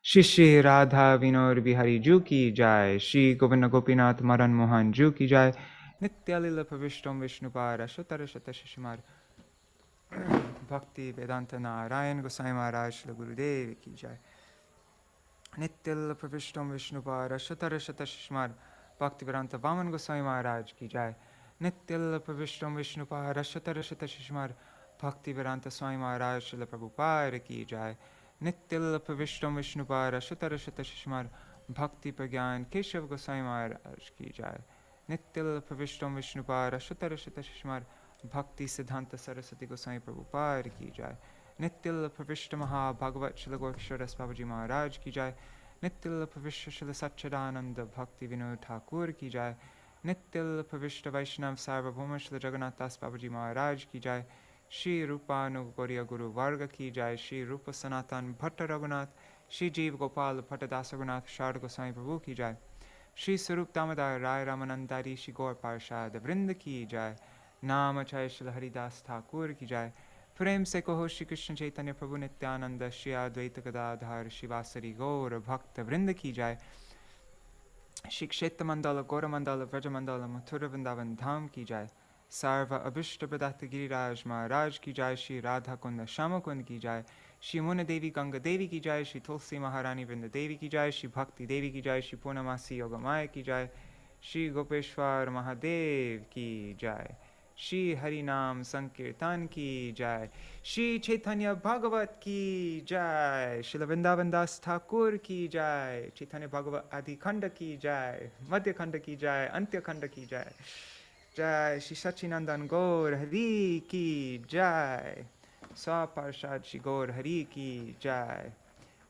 Shri Shri Radha Vinod Bihari Ju ki jai, Shri Govinda Gopinath Madan Mohan Ju ki jai, Nitya Lila Pravishtam Vishnupara Shatara Shata Shishimar Bhakti Vedanta Narayan Gosai Maharaj Shri Gurudev ki jai. Nitya Lila Pravishtam Vishnupara Shatara Shata Shishimar Bhakti Vedanta Vaman Gosai Maharaj ki jai. Nitya Lila Pravishtam Vishnupara Shatara Shata Shishimar Bhakti Vedanta Swami Maharaj Shri Prabhupada ki jai. Nitya Pravishtam Vishnupara Shatara Shata Shishmar Bhakti Pragyan Keshav Gosai Maharaj ki jai. Nitya Pravishtam Vishnupara Shatara Shata Shishmar Bhakti Siddhanta Saraswati Gosai Prabhupada ki jai. Nitya Pravishta Bhagavat Shila Gorksharas Babaji Maharaj ki jai. Nitya Pravishta Shila Satchidananda Bhakti Vinod Thakur ki jai. Nitya Pravishta Vaishnav Sarvabhauma Shila Jagannath Das Babaji Maharaj ki jai. Shri Rupa Nugoriya Guru Varga ki jai, Shri Rupa Sanatan Bhatta Raghunath, Shri Jeev Gopal Bhattadasa Raghunath Sharda Goswami Prabhu ki jai, Shri Sarup Damodar Rai Ramanandari Shri Gaur Parshad Vrinda ki jai, Nama Chai Shri Haridas Thakur ki jai, Prem se Koho Shri Krishna Chaitanya Prabhu Nityananda Shri Advaita Gadadhar Shivasari Gaur Bhakta Vrinda ki jai, Shri Kshetra Mandala Gaura Mandala Vraja Mandala Mathura Vrindavan Dham ki jai, Sarva Abhishta Pradata Giriraj Maharaj ki jai, Shri Radha Kunda Shama Kund ki jai, Shri Muna Devi Ganga Devi ki jai, Shri Tulsi Maharani Vrinda Devi ki jai, Shri Bhakti Devi ki jai, Shri Purnamasi Yogamaya ki jai, Shri Gopeshwar Mahadev ki jai, Shri Harinam Sankirtan ki jai, Śrī Caitanya-bhāgavata ki jai, Śrīla Vrindavan Das Thakur ki jai, Caitanya-bhāgavata Ādi-khaṇḍa ki jai, Madhya-khaṇḍa ki jai, Antya-khaṇḍa ki jai. Jai Shri Sachinandan Gaur Hari ki jai, Swa Parshad Shri Gaur Hari ki jai,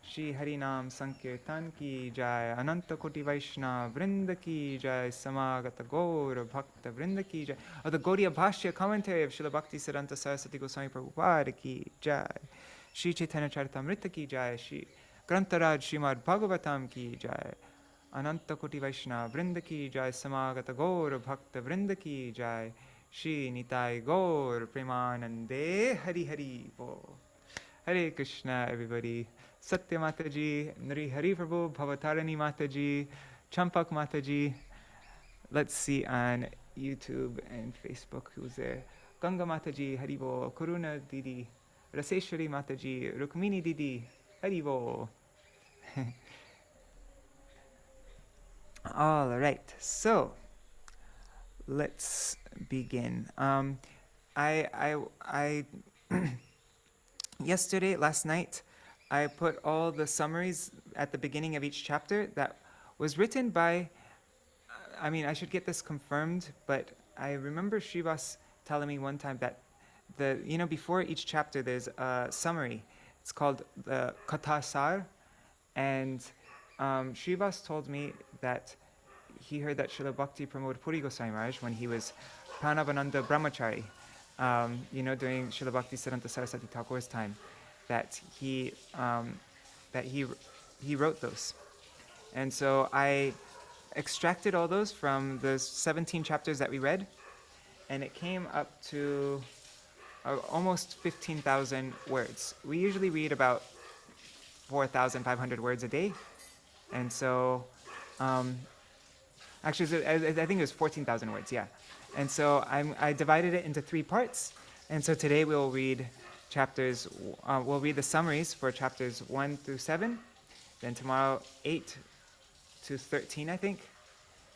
Shri Harinam Sankirtan ki jai, Ananta Koti Vaishnava Vrinda ki jai, Samagata Gaur Bhakta Vrinda ki jai. The Gaudiya Bhashya commentary of Srila Bhakti Siddhanta Saraswati Goswami Prabhupada ki jai, Shri Chaitanya Charitamrita ki jai, Shri Grantaraj Srimad Bhagavatam ki jai, Ananta Koti Vaishnava Vrinda ki jai, Samagata Gaur Bhakta Vrinda ki jai, Shri Nitai Gaur Premanande Hari Hari Bo. Hare Krishna, everybody. Satya Mataji, Nri Hari Prabhu, Bhavatarani Mataji, Champak Mataji. Let's see on YouTube and Facebook who's there. Ganga Mataji, Haribo, Karuna Didi, Raseshwari Mataji, Rukmini Didi, Haribo. All right, so let's begin. Yesterday, last night, I put all the summaries at the beginning of each chapter that was written by, I should get this confirmed, but I remember Srivas telling me one time that before each chapter there's a summary. It's called the Kathasar, and Srivas told me that he heard that Srila Bhakti Pramod Puri Goswami Maharaj, when he was Pranavananda Brahmachari, during Srila Bhakti Siddhanta Saraswati Thakur's time, that he wrote those. And so I extracted all those from the 17 chapters that we read, and it came up to almost 15,000 words. We usually read about 4,500 words a day, and so actually I think it was 14,000 words, yeah. And so I divided it into 3 parts, and so today we'll read we'll read the summaries for chapters 1 through 7, then tomorrow 8 to 13, I think,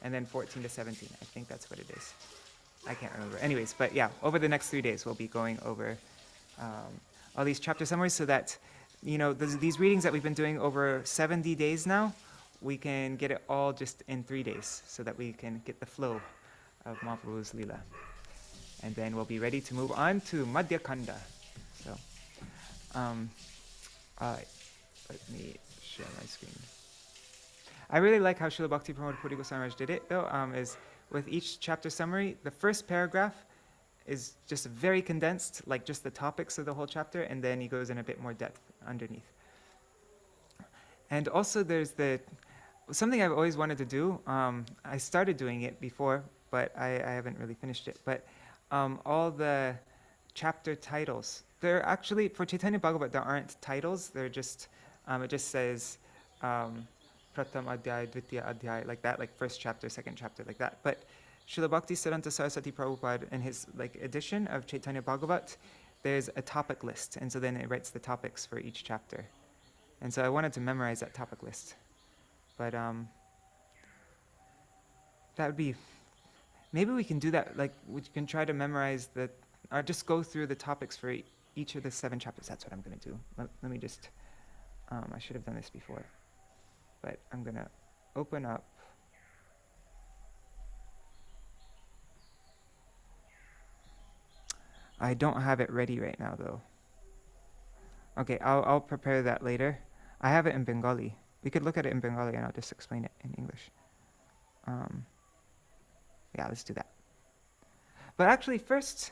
and then 14 to 17. I think that's what it is. I can't remember. Anyways, but yeah, over the next 3 days we'll be going over all these chapter summaries so that, these readings that we've been doing over 70 days now, we can get it all just in 3 days so that we can get the flow of Mahaprabhu's Leela. And then we'll be ready to move on to Madhya-khaṇḍa. So, let me share my screen. I really like how Srila Bhakti Pramod Puri Goswami Maharaj did it, though, is with each chapter summary, the first paragraph is just very condensed, like just the topics of the whole chapter, and then he goes in a bit more depth underneath. And also there's something I've always wanted to do. I started doing it before, but I haven't really finished it. But all the chapter titles, they're actually, for Caitanya-bhāgavata, there aren't titles, they're just It just says Pratham Adhyay, Dvitiya Adhyay, like that, like first chapter, second chapter, like that. But Srila Bhakti Siddhanta Saraswati Prabhupada, in his like edition of Caitanya-bhāgavata, there's a topic list, and so then it writes the topics for each chapter. And so I wanted to memorize that topic list, but that would be, maybe we can do that, like we can try to memorize or just go through the topics for each of the 7 chapters. That's what I'm going to do. Let me just, I should have done this before, but I'm going to open up. I don't have it ready right now though. Okay, I'll prepare that later. I have it in Bengali. We could look at it in Bengali and I'll just explain it in English. Yeah, let's do that. But actually first,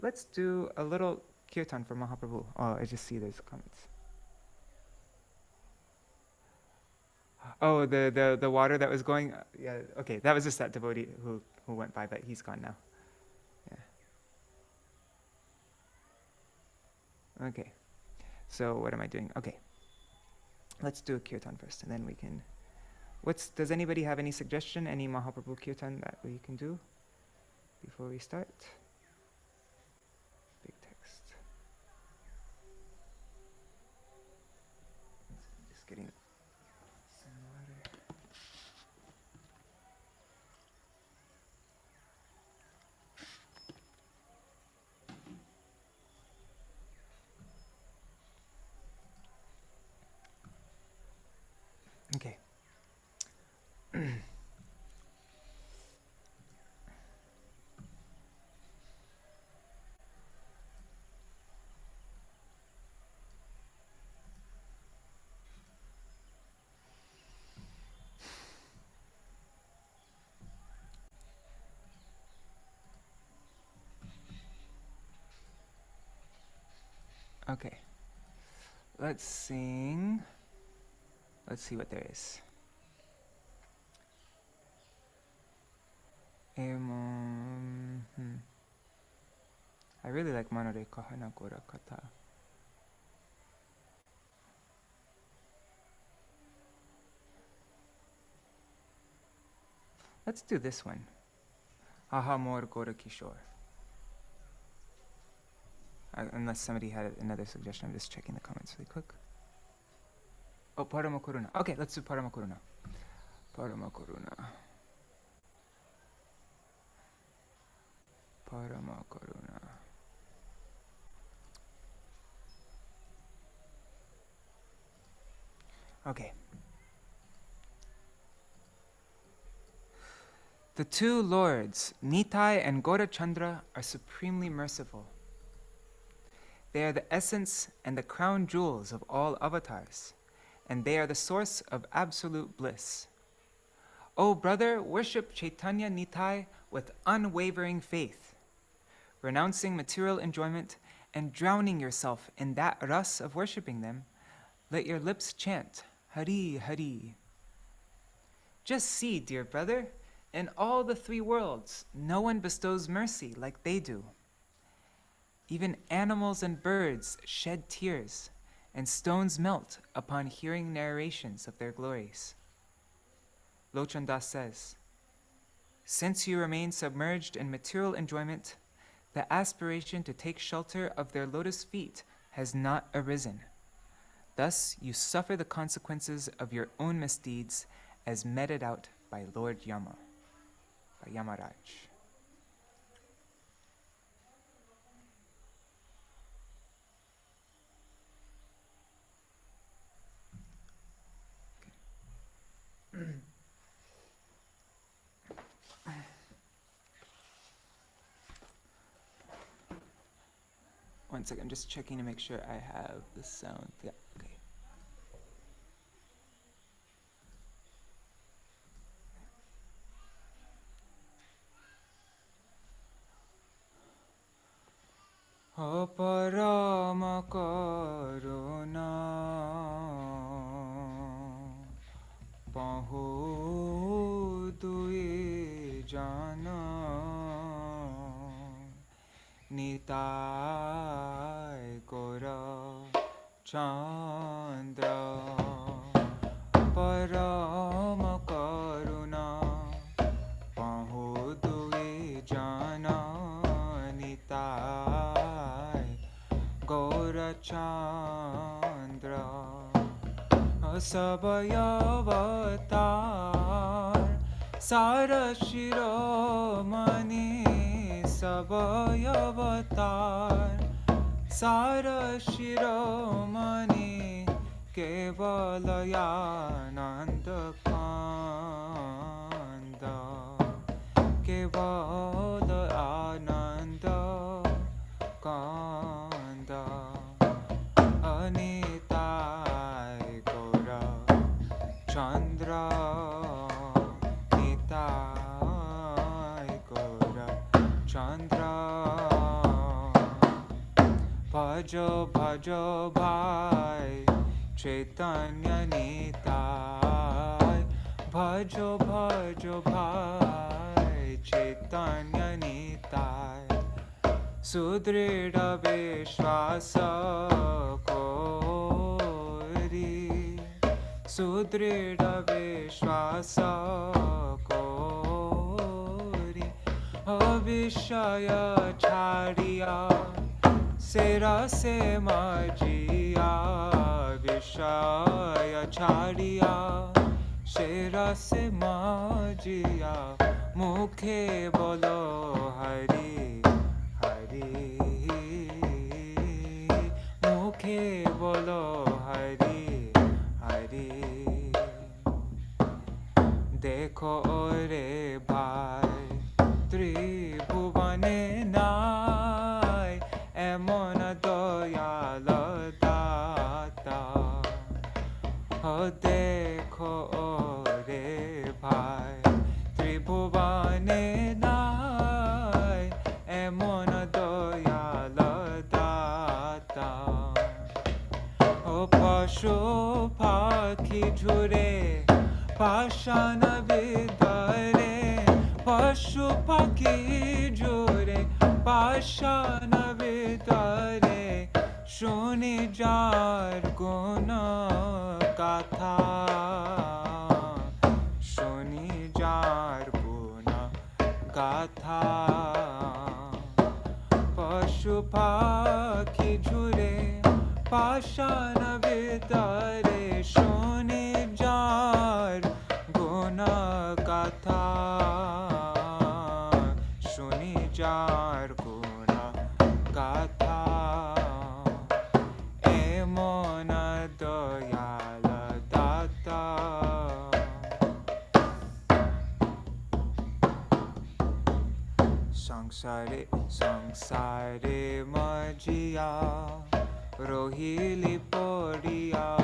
let's do a little kirtan for Mahaprabhu. Oh, I just see there's comments. Oh, the water that was going, yeah, okay, that was just that devotee who went by, but he's gone now. Yeah. Okay, so what am I doing? Okay, let's do a kirtan first, and then we can, does anybody have any suggestion, any Mahaprabhu kirtan that we can do before we start? Big text. Just getting some water. Okay. Okay. Let's sing. Let's see what there is. I really like Manare Kahana Gora Kata. Let's do this one. Aha Mor Gora Kishore. Unless somebody had another suggestion, I'm just checking the comments really quick. Oh, Parama Karuna. Okay, let's do Parama Karuna. Parama Karuna. Parama Karuna. Okay. The 2 lords, Nitai and Gaurachandra, are supremely merciful. They are the essence and the crown jewels of all avatars, and they are the source of absolute bliss. O brother, worship Chaitanya Nitai with unwavering faith, renouncing material enjoyment and drowning yourself in that ras of worshipping them. Let your lips chant, Hari Hari. Just see, dear brother, in all the 3 worlds, no one bestows mercy like they do. Even animals and birds shed tears, and stones melt upon hearing narrations of their glories. Lochan Das says, since you remain submerged in material enjoyment, the aspiration to take shelter of their lotus feet has not arisen. Thus you suffer the consequences of your own misdeeds as meted out by Lord Yama, by Yamaraj. One second, I'm just checking to make sure I have the sound. Yeah, okay. Aparama karuna pahu dui jana Nitai Gora Chandra Sabaya avatar Sara Shiromani Sabaya avatar Sara Shiromani Kevalayānanda Kanda Kevalayānanda Kanda Anitai Gora Chandra Nitai Gora Chandra Bhajo Bhajo Bhai Chaitanya Nitai Bhajo Bhajo Bhai Chaitanya Nitai Sudrida Vishwasa Kori Sudrida Vishwasa Kori Avishaya Chariya Sera Se Majiya Vishaya Chariya Sera Se Majiya Mukhe Bolo Hari Hari Mukhe Bolo Hari Hari Dekho re bhai Tribhuvane nai Emon doyala data Ho dekho re bhai Tribhuvane nai Emon doyala data Ho pashu pakhi jhure Pashana vidare Pashu pakhi jhure Pashana vidare Shuni jar guna katha Shuni jar guna katha Pashu pakhi jhure Pashana vidare Shuni jar guna katha Shuni jar guna katha Emona doyala data Sangsare sangsare majiya Rohili podiya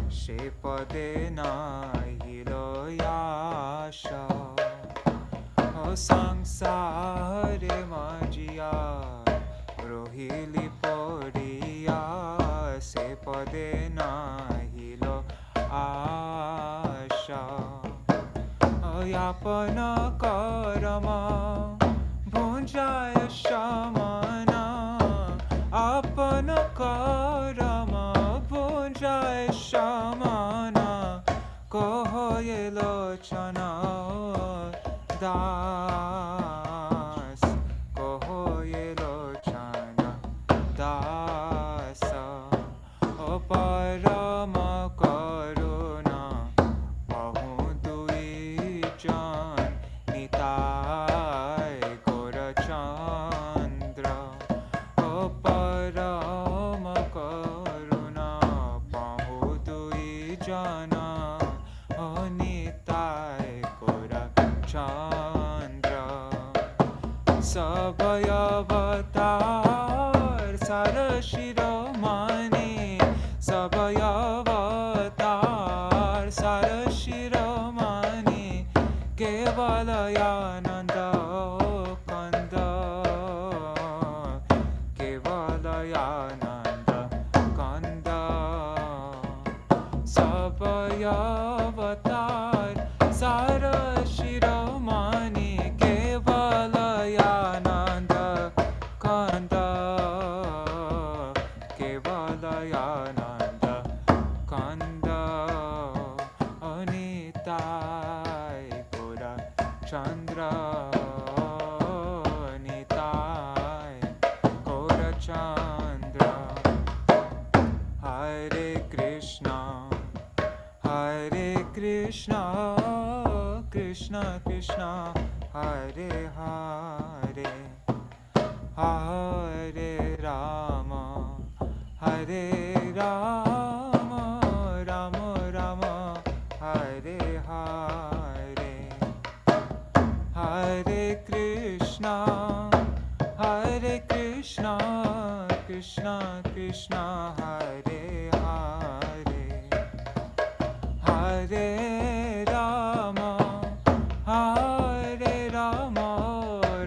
She pade nahilo yasha O sangsare majiya Rohili podiya Se pade nahilo asha Yapana karama Bhunjaya shamana Apana karama Bhunjaya shamana Kohoye lochana Das Kohoye lochana Dasa O parama karuna Bahu dui jan Nitai Gora Chandra O parama karuna Bahu dui jana O Nitai Gora Chandra Sabaya avatar Sara Shiromani Sabaya avatar Sara Shiromani Kevalayānanda Kanda Kevalayānanda Kanda Sabaya avatar Sara Shiromani Kevalayānanda Kanda Kevalayānanda Kanda Anitai Gora Chandra Nitai Gora Chandra Hare Krishna Hare Krishna, Krishna Krishna, Hare Hare, Hare Rama, Hare Rama, Rama Rama, Hare Hare, Hare Krishna, Krishna Krishna, Hare Hare, Hare Rama,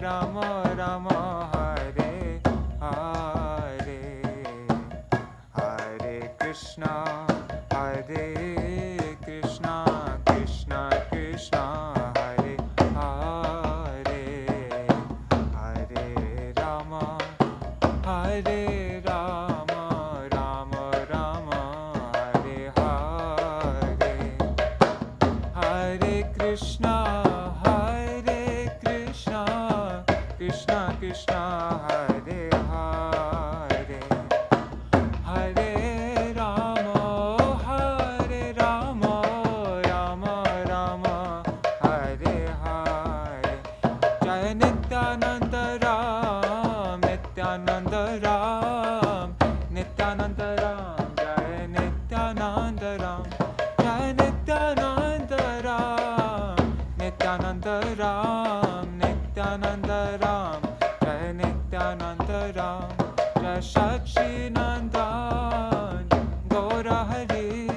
Rama Rama, Hare Hare, Hare Krishna, Krishna Krishna, Hare Hare, Hare Rama, Rama Rama, Hare Hare, Hare Krishna, Krishna Krishna, Hare Hare, Hare Rama, Rama Rama, Hare Hare, Jai Nityananda Ram, Nityananda Ram, Nityananda Ram, Jai Nityananda Ram, Jai Nityananda Ram, Nityananda Ram, Nityananda Ram, Jai Nityananda Ram, Jai Sachinandan Gaura Hari,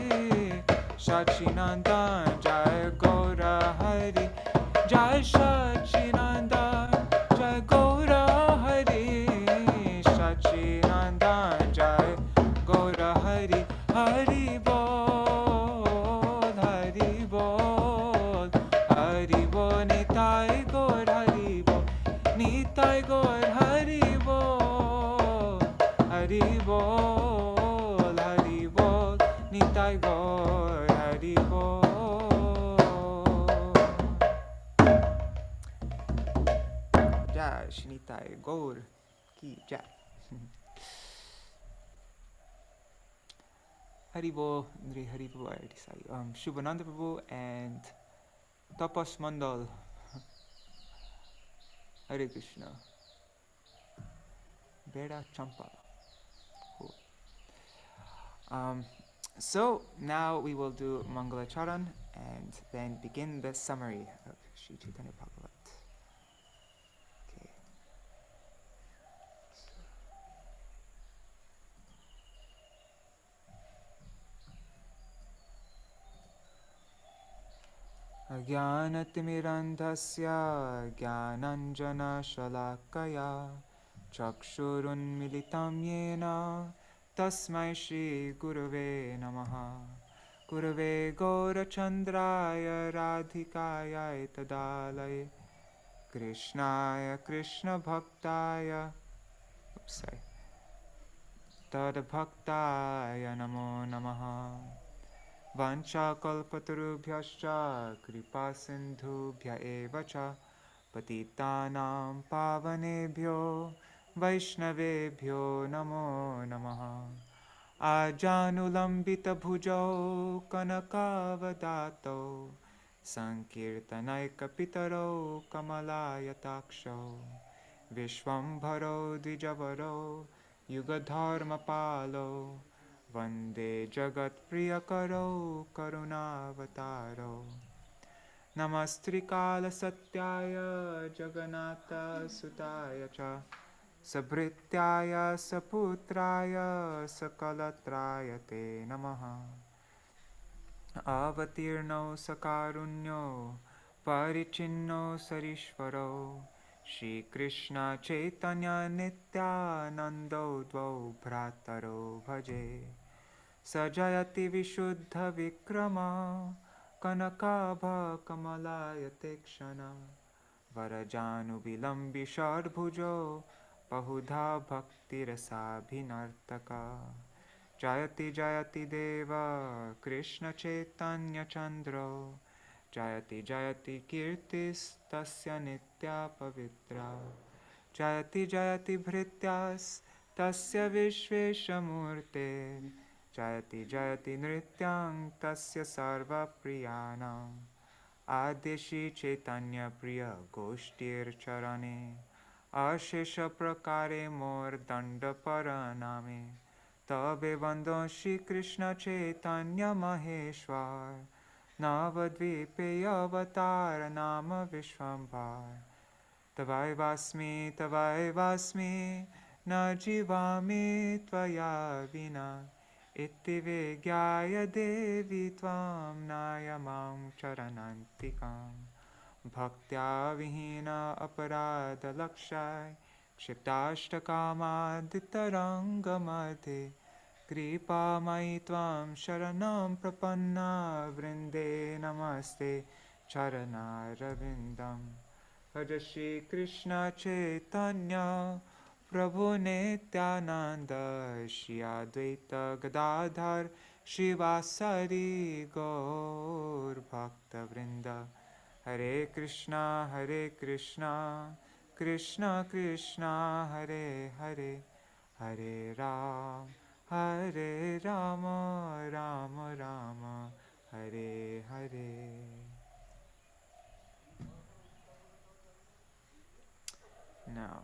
Sachinandan Jai Gaura Hari, Jai Sachinandan Jai Gaura Hari, Sachinandan Jai Gaura Hari, Hari Bol, Hari Bol, Hari Bol, Nitai Gaur Hari Bol, Nitai Gaur Hari Bol, Hari Bol, Hari Bol, Nitai Gaur Hari Bol. Jai Shri Nitai Gaur ki jai. Haribo, Ndri Haribo, I already saw you. Shubhananda Prabhu and Tapas Mandal. Hare Krishna. Beda Champa. Cool. So now we will do Mangala Charan and then begin the summary of Śrī Caitanya-bhāgavata. Okay. Ajnanatirmirandhasya jnananjana shalakaya chakshurunmilitam yena tasmai Shri Gurave Namaha. Gurave Gaurachandraya Radhikaya Tadalaye Krishnaya Krishna Bhaktaya Tadbhaktaya Namo Namaha. Vancha kalpatarubhyascha kripa sindhubhya eva cha patitanam pavanebhyo vaishnavebhyo namo namaha. Ajanulambita bhujau kanakavadato sankirtanaika pitaro kamalayataksho vishwambharo dijavaro yugadharma palo Vande Jagat Priyakaro Karunavataro Namastrikala Satyaya Jagannatha Sutaya Cha Sabhrityaya Saputraya Sakalatraya Te Namaha. Avatirno Sakarunyo Parichinno Sarishvaro Shri Krishna Chaitanya Nityanando Dvau Bhrataro Bhaje Sajayati Vishuddha Vikrama Kanakabha Kamalayate Kshana Varajanu Vilambi Shadbhujo Bahudha Bhakti Rasa Bhinartaka Jayati Jayati Deva Krishna Chaitanya Chandro Jayati Jayati Kirtis Tasya Nitya Pavitra Jayati Jayati Bhrityas Tasya Vishveshamurte Jayati Jayati Nrityam Tasya Sarva Priyanam Ādi Śrī Caitanya Goshtir Charane Ashesha Prakare Mor Danda Paraname Tabe Vando Śrī Krishna Caitanya Maheshwar Navadvipe Avatar Nama Vishwambar Tavai Vasmi Na Jivami Tvaya Vina Iti Vegyaya Devi Tvam Nayamam Charanantikam Bhaktya Vihina Aparada Lakshai Kshiptastakama Ditarangamadhe Kripa Maitvam Sharanam Prapanna Vrinde Namaste Charana Ravindam Bhaja Shri Krishna Chaitanya Prabhu Nityananda Shri Advaita Gadadhar Shivasari Gaur Bhakta Vrinda Hare Krishna Krishna Krishna Hare Hare Hare Ram Hare Rama Rama Rama Hare Hare. Now,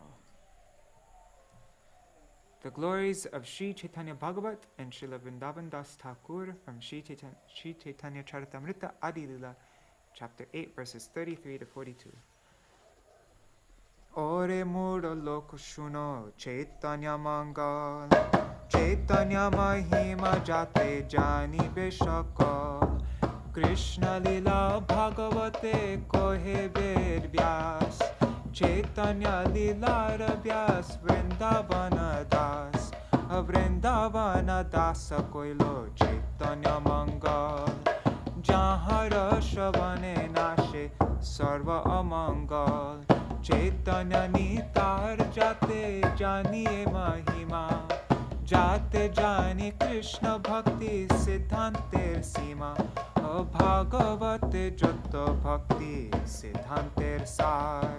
the glories of Śrī Caitanya-bhāgavata and Srila Vrindavan Das Thakur from Śrī Caitanya Charitamrita Adi Lila, chapter 8, verses 33 to 42. Ore muro loko shuno Chaitanya mangal Chaitanya mahima jate jani beshakal Krishna lila bhagavate kohe ved vyas Chaitanya lila vyas Vrindavana das Vrindavana das koilo Chaitanya mangal Jahan rashavane nashe sarva amangal Chaitanya nitar jate janiye mahima Jate jani Krishna bhakti siddhanter sima Bhagavate joto bhakti siddhanter sar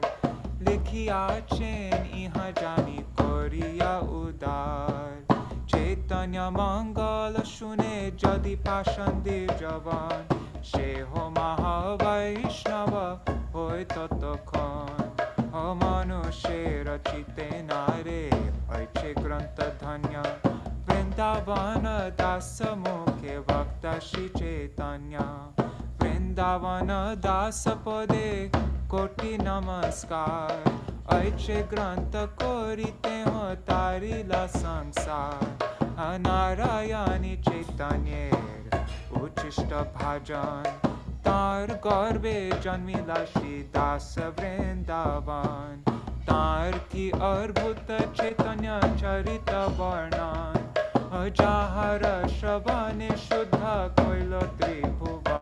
Likhiya chen iha jani koriya udar Chaitanya mangala shune jadi pashandir javan Sheho maha vaishnava hoy totokhan Manushe rachite nare aiche granta dhanya Vrindavana dasa mukhe bhakta Śrī Caitanya Vrindavana dasa pade koti namaskar Aiche granta korite ho tarila sansar Narayani Chaitanyer uchishta bhajan Tar garbe janmila Śrī Dasa Vrindavan Tar ki arbhuta Chaitanya charita varnan Jahara shavane shuddha koilo tribhuva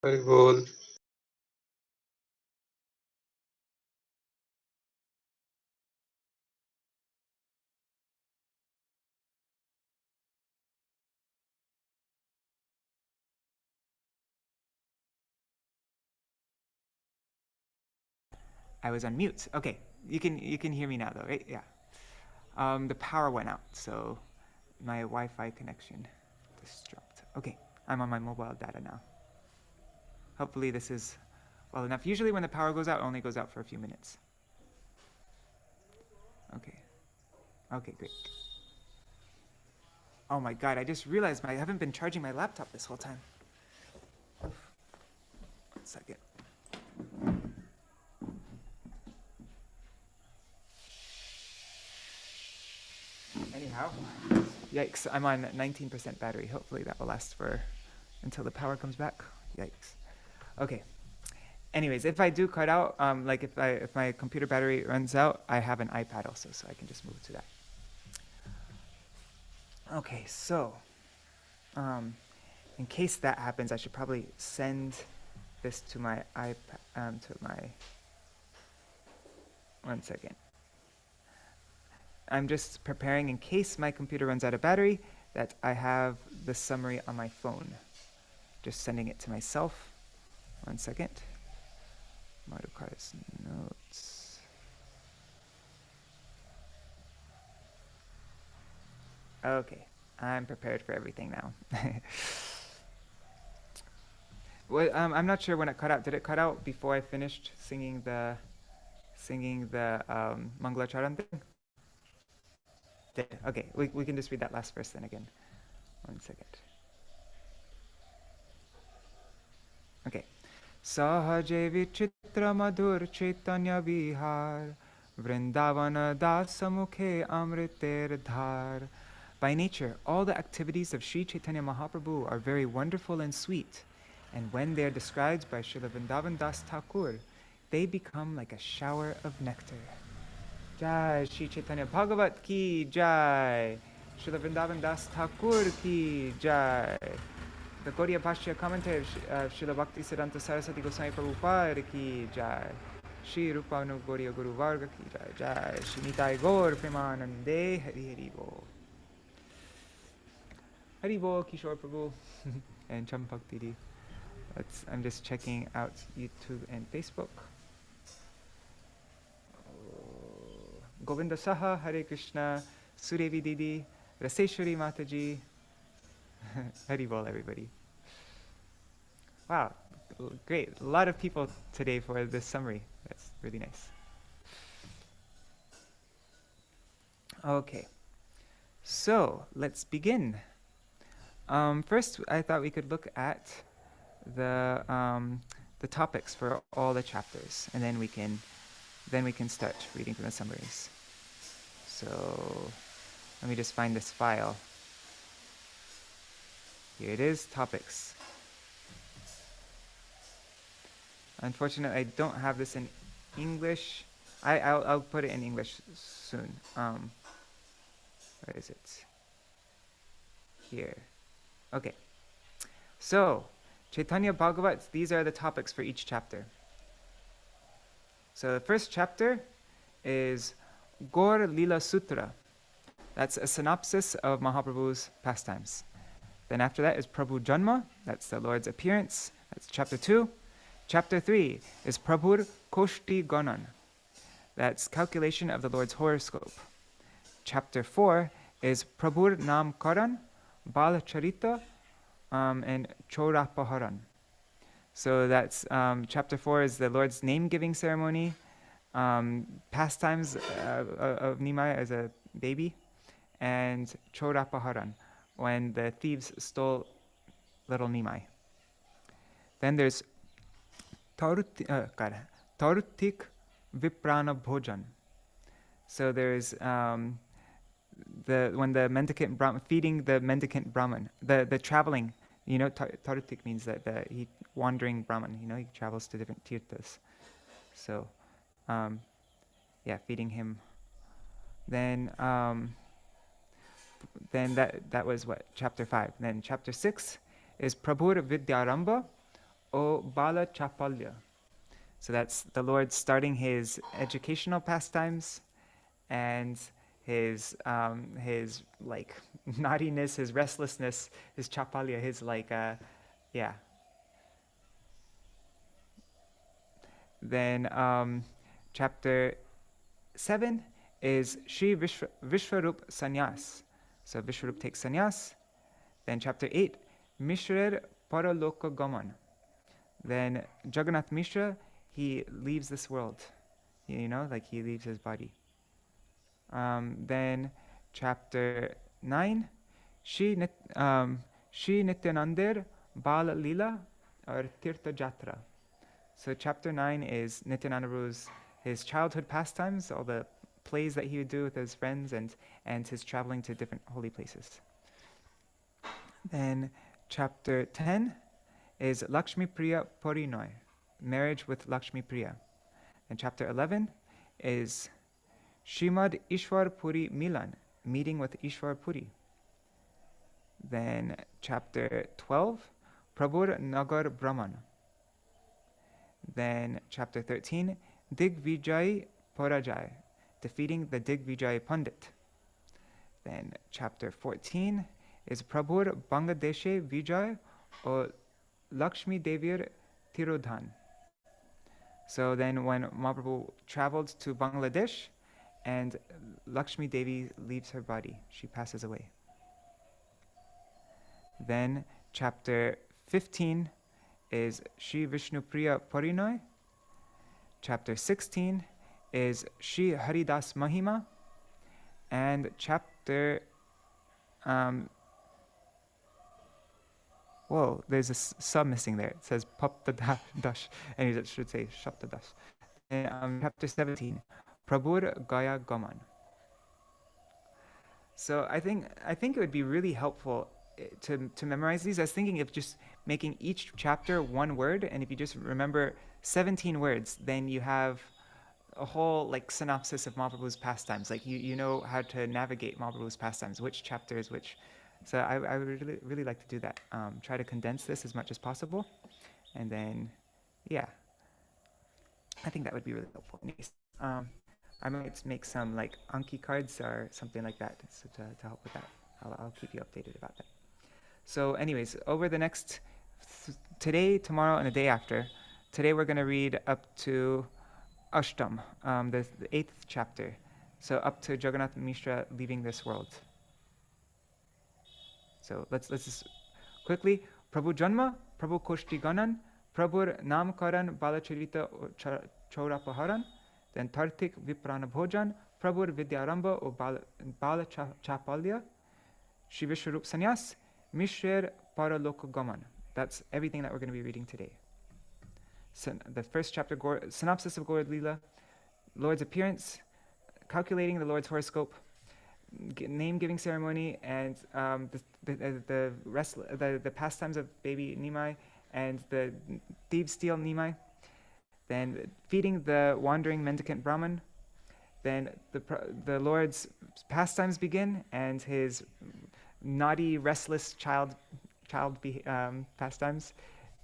Very cool. I was on mute. Okay, you can hear me now though, right? Yeah. The power went out, so my Wi-Fi connection just dropped. Okay, I'm on my mobile data now. Hopefully this is well enough. Usually when the power goes out, it only goes out for a few minutes. Okay. Okay, great. Oh my god, I just realized I haven't been charging my laptop this whole time. 1 second. Anyhow, yikes, I'm on 19% battery. Hopefully that will last for until the power comes back. Yikes. Okay. Anyways, if I do cut out, like if my computer battery runs out, I have an iPad also, so I can just move to that. Okay, so in case that happens, I should probably send this to my iPad, one second. I'm just preparing in case my computer runs out of battery that I have the summary on my phone. Just sending it to myself. 1 second. Madhukar's notes. Okay, I'm prepared for everything now. Well, I'm not sure when it cut out. Did it cut out before I finished singing the Mangala Charan thing? Okay, we can just read that last verse then again. 1 second. Okay. Sahaje vichitra madhur chaitanya vihar vrindavana dasamukhe amriter dhar. By nature, all the activities of Śrī Caitanya Mahaprabhu are very wonderful and sweet, and when they are described by Srila Vrindavan Das Thakur, they become like a shower of nectar. Jai Śrī Caitanya-bhāgavata ki jai. Srila Vrindavan Das Thakur ki jai. The Gaudiya Bhashya commentary of Srila Bhakti Siddhanta Saraswati Goswami Prabhupada ki jai. Shri Rupanu Gaudiya Guru Varga ki jai. Jai Shri Nitai Gaur Premanande Hari Hari Bol. Hari Bol Kishore Prabhu and Champak Didi. I'm just checking out YouTube and Facebook. Govinda Saha, Hare Krishna, Surevi Didi, Raseshwari Mataji. Hari Bol, everybody. Wow, great. A lot of people today for this summary. That's really nice. Okay, so let's begin. First, I thought we could look at the topics for all the chapters, and then we can start reading from the summaries. So let me just find this file. Here it is, topics. Unfortunately, I don't have this in English. I'll put it in English soon. Where is it? Here. Okay. So, Caitanya-bhāgavata, these are the topics for each chapter. So the first chapter is Gaur Lila Sutra. That's a synopsis of Mahaprabhu's pastimes. Then after that is Prabhu Janma, that's the Lord's appearance, that's chapter 2. Chapter 3 is Prabhur Koshti Ganan, that's calculation of the Lord's horoscope. Chapter 4 is Prabhur Nam Karan, Bala Charita, and Chorapaharan. So that's chapter 4 is the Lord's name-giving ceremony, pastimes of Nimai as a baby, and Chorapaharan, when the thieves stole little Nimai. Then there's Tarutik Viprana Bhojan. So there's when the mendicant Brahman, feeding the mendicant Brahman, the traveling, Tarutik means that he wandering Brahman, he travels to different tirthas. So, feeding him. Then that was what, chapter 5. Then chapter 6 is Prabhur Vidyaramba O Bala Chapalya. So that's the Lord starting his educational pastimes and his like naughtiness, his restlessness, his chapalya, his Then chapter 7 is Shri Vishwarup Sannyas. So Vishwarup takes sannyas. Then chapter 8, Mishrer Paraloka Gaman. Then Jagannath Mishra, he leaves this world. He leaves his body. Then chapter 9, Shri Nityanandir Bala Lila or Tirtha Jatra. So chapter 9 is Nityananda Prabhu's his childhood pastimes, all the plays that he would do with his friends and his traveling to different holy places. Then chapter 10 is Lakshmi Priya Porinoy, marriage with Lakshmi Priya. And chapter 11 is Shrimad Ishwar Puri Milan, meeting with Ishwar Puri. Then chapter 12, Prabhur Nagar Brahman. Then chapter 13, Digvijay Porajay, defeating the Digvijay Pandit. Then chapter 14 is Prabhur Bangladeshe Vijay or Lakshmi Devir Tirodhan. So then when Mahaprabhu traveled to Bangladesh and Lakshmi Devi leaves her body, she passes away. Then chapter 15 is Shri Vishnu Priya Parinoy. Chapter 16 is Shri Haridas Mahima. And chapter whoa, there's a sub missing there. It says Papta Dash, and it should say Shapta Dash. And chapter 17, Prabhur Gaya Gaman. So I think it would be really helpful to memorize these. I was thinking of just making each chapter one word, and if you just remember 17 words, then you have a whole like synopsis of Mahaprabhu's pastimes. Like you know how to navigate Mahaprabhu's pastimes, which chapter is which. So I would really like to do that. Try to condense this as much as possible, and then yeah, I think that would be really helpful. I might make some like Anki cards or something like that so to help with that. I'll keep you updated about that. So anyways, over the next today, tomorrow, and the day after, today we're going to read up to Ashtam, the 8th chapter. So up to Jagannath Mishra leaving this world. So let's just quickly. Prabhu Janma, Prabhu Koshti Ganan, Prabhu Namkaran Balacharita Chaurapaharan, then Tartik Viprana Bhojan, Prabhu Vidyaramba or Bala Chapalya, Shri Vishwarup Sanyas, Mishrer Paraloka Gaman. That's everything that we're going to be reading today. So the first chapter, synopsis of Gaur Leela, Lord's appearance, calculating the Lord's horoscope, name-giving ceremony, and the pastimes of baby Nimai, and the thieves steal Nimai. Then feeding the wandering mendicant Brahman. Then the Lord's pastimes begin, and his naughty, restless child pastimes.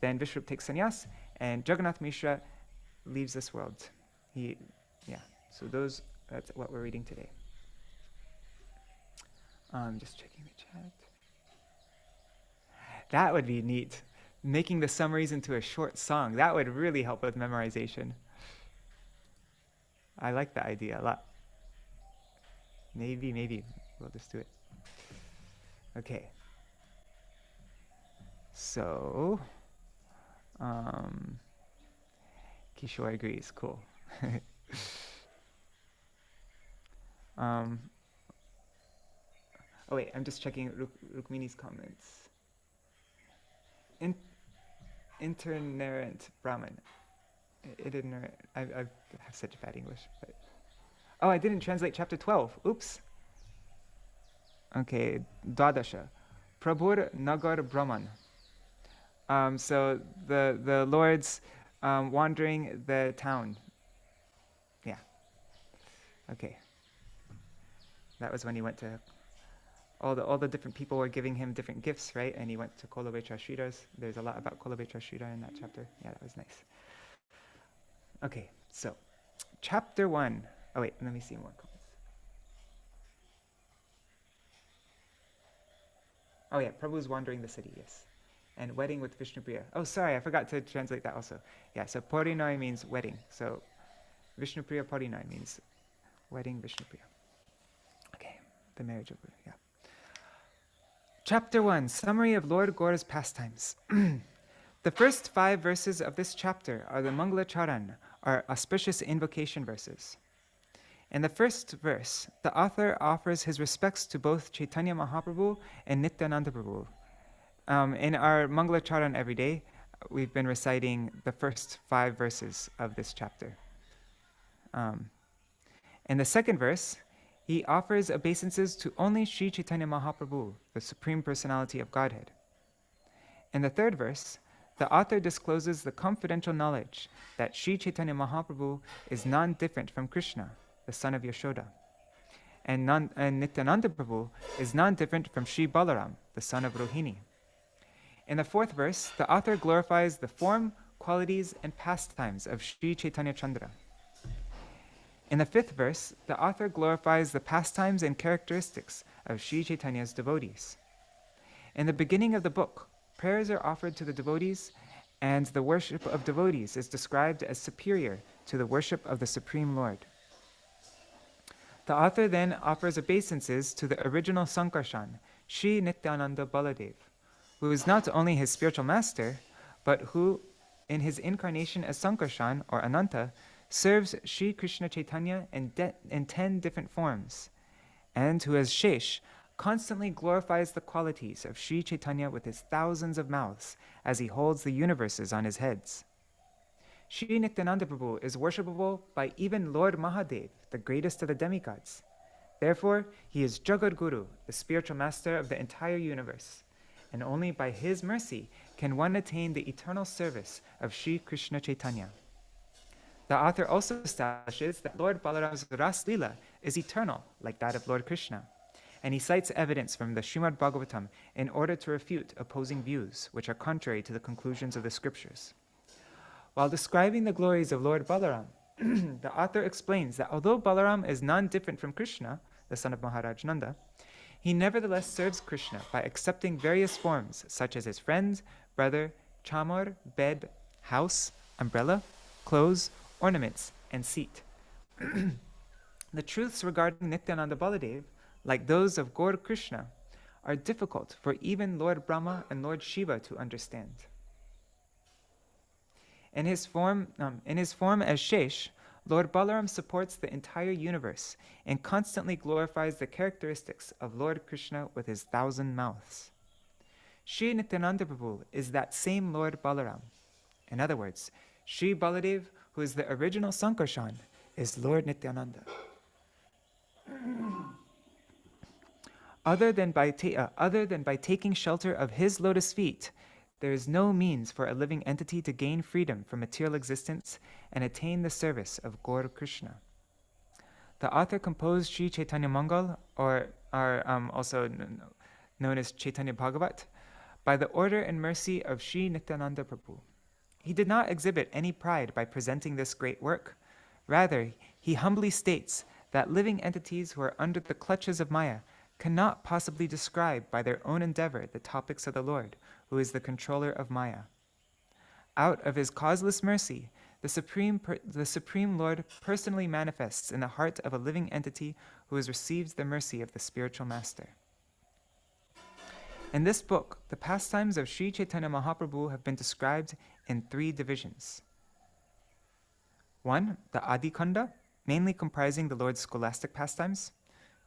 Then Vishwarup takes sannyas, and Jagannath Mishra leaves this world. So that's what we're reading today. Just checking the chat. That would be neat. Making the summaries into a short song. That would really help with memorization. I like that idea a lot. Maybe we'll just do it. Okay. So, Kishore agrees. Cool. Oh wait, I'm just checking Rukmini's comments. Itinerant Brahman. Itinerant. I have such bad English. But oh, I didn't translate chapter 12. Oops. Okay, Dwadasha. Prabhur Nagar Brahman. So the Lord's wandering the town. Yeah. Okay. That was when he went to all the different people were giving him different gifts, right? And he went to Kolavetra Shriras. There's a lot about Kolavetra Shrira in that chapter. Yeah, that was nice. Okay, so chapter 1. Oh wait, let me see more comments. Oh yeah, Prabhu's wandering the city, yes. And wedding with Vishnupriya. Oh, sorry, I forgot to translate that also. Yeah, so Parinoi means wedding. So Vishnupriya Parinoi means wedding Vishnupriya. Okay, the marriage of yeah. Chapter 1, Summary of Lord Gaura's pastimes. The first 5 verses of this chapter are the Mangala Charan, or auspicious invocation verses. In the first verse, the author offers his respects to both Chaitanya Mahaprabhu and Nityananda Prabhu. In our Mangala Charan every day, we've been reciting the first 5 verses of this chapter. In the second verse, he offers obeisances to only Śrī Caitanya-Mahaprabhu, the Supreme Personality of Godhead. In the third verse, the author discloses the confidential knowledge that Śrī Caitanya-Mahaprabhu is non-different from Krishna, the son of Yashoda, and Nityananda Prabhu is non-different from Śrī Balaram, the son of Rohini. In the fourth verse, the author glorifies the form, qualities, and pastimes of Śrī Chaitanya Chandra. In the fifth verse, the author glorifies the pastimes and characteristics of Śrī Chaitanya's devotees. In the beginning of the book, prayers are offered to the devotees, and the worship of devotees is described as superior to the worship of the Supreme Lord. The author then offers obeisances to the original Sankarshan, Śrī Nityananda Baladev, who is not only his spiritual master, but who, in his incarnation as Sankarshan or Ananta, serves Śrī Krishna Chaitanya in 10 different forms, and who as Shesh constantly glorifies the qualities of Śrī Chaitanya with his thousands of mouths as he holds the universes on his heads. Śrī Nityananda Prabhu is worshipable by even Lord Mahadev, the greatest of the demigods. Therefore, he is Jagat Guru, the spiritual master of the entire universe, and only by his mercy can one attain the eternal service of Śrī Krishna Chaitanya. The author also establishes that Lord Balaram's Ras Leela is eternal, like that of Lord Krishna, and he cites evidence from the Śrīmad Bhāgavatam in order to refute opposing views, which are contrary to the conclusions of the scriptures. While describing the glories of Lord Balaram, the author explains that although Balaram is non-different from Krishna, the son of Maharaj Nanda, he nevertheless serves Krishna by accepting various forms, such as his friend, brother, chamar, bed, house, umbrella, clothes, ornaments, and seat. The truths regarding Nityananda Baladev, like those of Gaur Krishna, are difficult for even Lord Brahma and Lord Shiva to understand. In his form as Shesh, Lord Balaram supports the entire universe and constantly glorifies the characteristics of Lord Krishna with his 1,000 mouths. Śrī Nityananda Prabhu is that same Lord Balaram. In other words, Śrī Baladev, who is the original Sankarshan, is Lord Nityananda. Other than by taking shelter of his lotus feet, there is no means for a living entity to gain freedom from material existence and attain the service of Gaur Krishna. The author composed Śrī Caitanya-mangal, or also known as Caitanya-bhāgavata, by the order and mercy of Śrī Nityananda Prabhu. He did not exhibit any pride by presenting this great work. Rather, he humbly states that living entities who are under the clutches of Maya cannot possibly describe by their own endeavor the topics of the Lord, who is the controller of Maya. Out of his causeless mercy, the Supreme Lord personally manifests in the heart of a living entity who has received the mercy of the spiritual master. In this book, the pastimes of Śrī Caitanya Mahaprabhu have been described in 3 divisions. 1, the Ādi-khaṇḍa, mainly comprising the Lord's scholastic pastimes.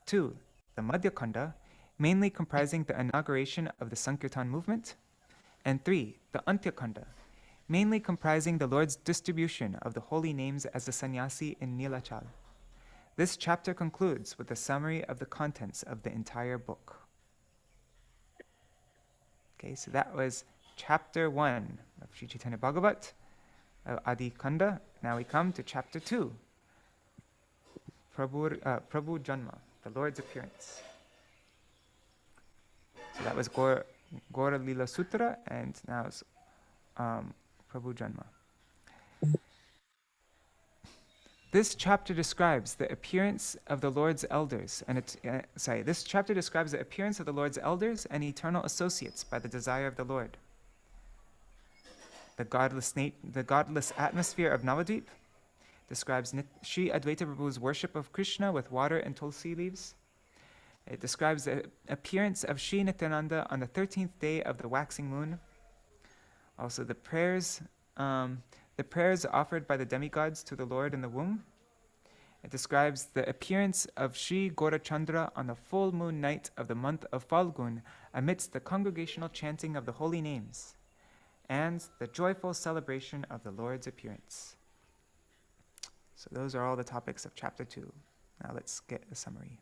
2, the Madhya-khaṇḍa, mainly comprising the inauguration of the Sankirtan movement. And 3, the Antya-khaṇḍa, mainly comprising the Lord's distribution of the holy names as a sannyasi in Nilachal. This chapter concludes with a summary of the contents of the entire book. Okay, so that was chapter 1 of Śrī Caitanya-bhāgavata, Ādi-khaṇḍa. Now we come to chapter 2, Prabhu Janma, the Lord's appearance. So that was Gaura Lila Sutra, and now it's Prabhu Janma. This chapter describes the appearance of the Lord's elders, and this chapter describes the appearance of the Lord's elders and eternal associates by the desire of the Lord. The godless atmosphere of Navadvip describes Śrī Advaita Prabhu's worship of Krishna with water and tulsi leaves. It describes the appearance of Śrī Nityananda on the 13th day of the waxing moon. Also the prayers offered by the demigods to the Lord in the womb. It describes the appearance of Śrī Gaurachandra on the full moon night of the month of Falgun amidst the congregational chanting of the holy names, and the joyful celebration of the Lord's appearance. So those are all the topics of chapter 2. Now let's get a summary.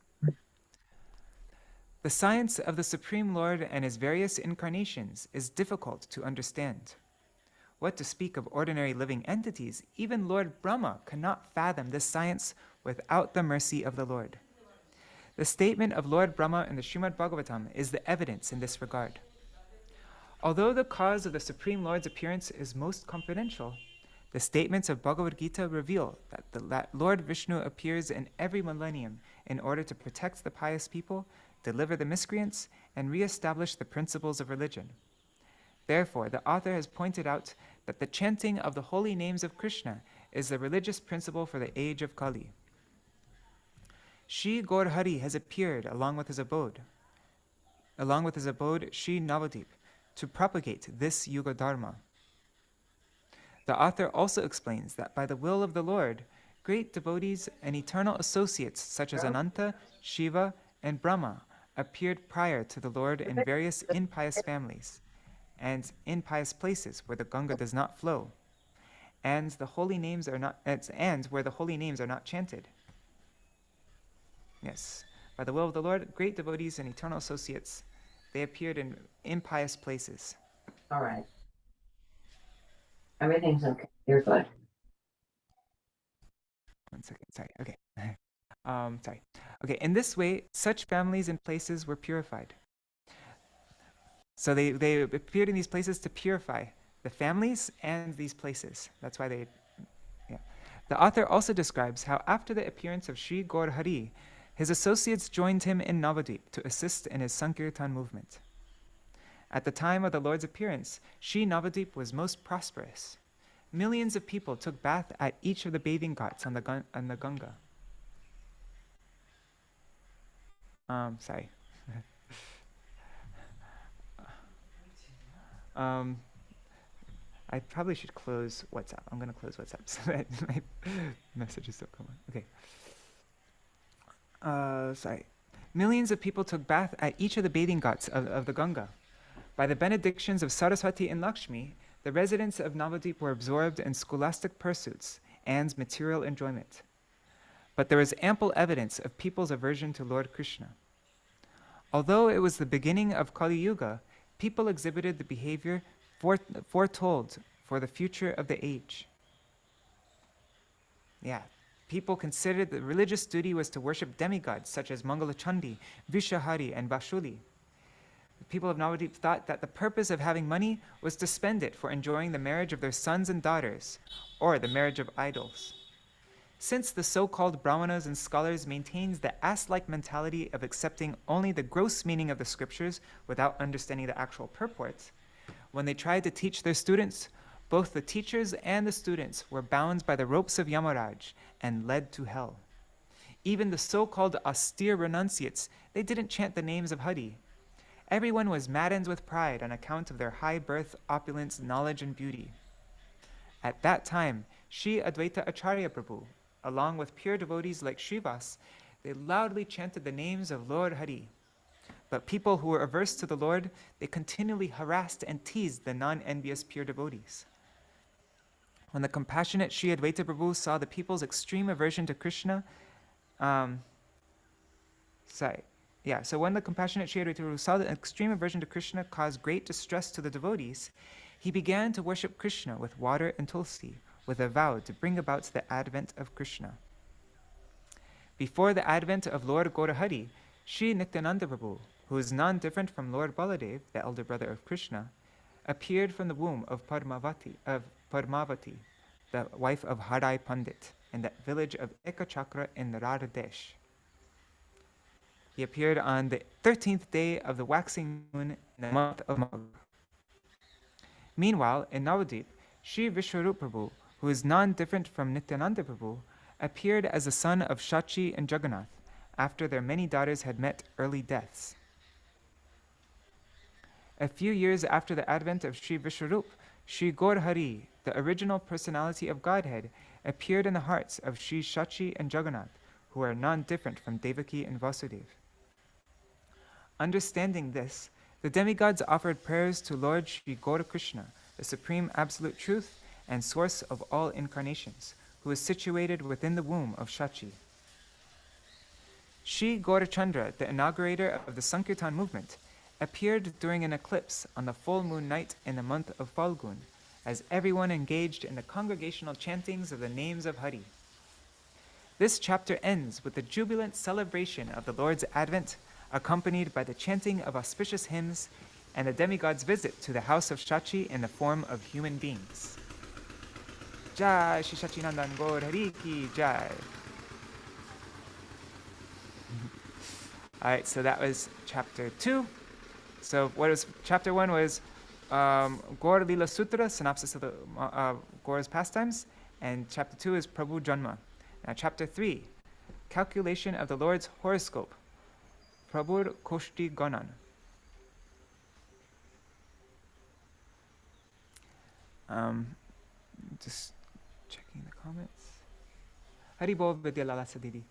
The science of the Supreme Lord and his various incarnations is difficult to understand. What to speak of ordinary living entities, even Lord Brahma cannot fathom this science without the mercy of the Lord. The statement of Lord Brahma in the Śrīmad Bhāgavatam is the evidence in this regard. Although the cause of the Supreme Lord's appearance is most confidential, the statements of Bhagavad Gita reveal that the Lord Vishnu appears in every millennium in order to protect the pious people, deliver the miscreants, and re-establish the principles of religion. Therefore, the author has pointed out that the chanting of the holy names of Krishna is the religious principle for the age of Kali. Śrī Gaur Hari has appeared along with his abode Śrī Navadip, to propagate this Yuga Dharma. The author also explains that by the will of the Lord, great devotees and eternal associates such as Ananta, Shiva, and Brahma appeared prior to the Lord in various impious families and impious places where the Ganga does not flow, and where the holy names are not chanted. Yes, by the will of the Lord, great devotees and eternal associates, they appeared in impious places. All right. Everything's okay. You're good. 1 second. Sorry. Okay. Sorry. Okay. In this way, such families and places were purified. So they appeared in these places to purify the families and these places. That's why they. Yeah. The author also describes how after the appearance of Śrī Gaur Hari, his associates joined him in Navadvip to assist in his Sankirtan movement. At the time of the Lord's appearance, Śrī Navadvip was most prosperous. Millions of people took bath at each of the bathing ghats on the Ganga. Sorry. I probably should close WhatsApp. I'm going to close WhatsApp so that my messages don't come on. Okay. Sorry. Millions of people took bath at each of the bathing ghats of the Ganga. By the benedictions of Saraswati and Lakshmi, the residents of Navadvip were absorbed in scholastic pursuits and material enjoyment. But there is ample evidence of people's aversion to Lord Krishna. Although it was the beginning of Kali Yuga, people exhibited the behavior foretold for the future of the age. Yeah. People considered that religious duty was to worship demigods such as Mangalachandi, Vishahari, and Bashuli. The people of Navadvip thought that the purpose of having money was to spend it for enjoying the marriage of their sons and daughters, or the marriage of idols. Since the so-called Brahmanas and scholars maintains the ass-like mentality of accepting only the gross meaning of the scriptures without understanding the actual purport, when they tried to teach their students, both the teachers and the students were bound by the ropes of Yamaraj and led to hell. Even the so-called austere renunciates, they didn't chant the names of Hari. Everyone was maddened with pride on account of their high birth, opulence, knowledge, and beauty. At that time, Śrī Advaita Acharya Prabhu, along with pure devotees like Srivas, they loudly chanted the names of Lord Hari. But people who were averse to the Lord, they continually harassed and teased the non-envious pure devotees. When the compassionate Śrī Advaita Prabhu saw the people's extreme aversion to Krishna, when the compassionate Śrī Advaita Prabhu saw the extreme aversion to Krishna caused great distress to the devotees, he began to worship Krishna with water and tulsi, with a vow to bring about the advent of Krishna. Before the advent of Lord Gaurahari, Śrī Nityananda Prabhu, who is non-different from Lord Baladev, the elder brother of Krishna, appeared from the womb of Padmavati, the wife of Harai Pandit, in the village of Ekachakra in Radhadesh. He appeared on the 13th day of the waxing moon in the month of Magh. Meanwhile, in Navadvip, Śrī Vishwarup Prabhu, who is non-different from Nityananda Prabhu, appeared as the son of Shachi and Jagannath, after their many daughters had met early deaths. A few years after the advent of Śrī Vishwarup, Śrī Gaur Hari, the original personality of Godhead, appeared in the hearts of Śrī Shachi and Jagannath, who are non-different from Devaki and Vasudev. Understanding this, the demigods offered prayers to Lord Śrī Gaura Krishna, the supreme absolute truth and source of all incarnations, who is situated within the womb of Shachi. Śrī Gaurachandra, the inaugurator of the Sankirtan movement, appeared during an eclipse on the full moon night in the month of Falgun, as everyone engaged in the congregational chantings of the names of Hari. This chapter ends with the jubilant celebration of the Lord's advent, accompanied by the chanting of auspicious hymns and the demigod's visit to the house of Shachi in the form of human beings. Jai Shri Sachinandan Gaur Hari Ki Jai. All right, so that was chapter 2. So what was chapter 1 was Gaur Lila Sutra, synopsis of the Gaur's pastimes, and chapter 2 is Prabhu Janma. Now chapter 3, calculation of the Lord's horoscope, Prabhur Koshti Ganan. Just checking the comments. Haribol Vidya Lalasa Didi.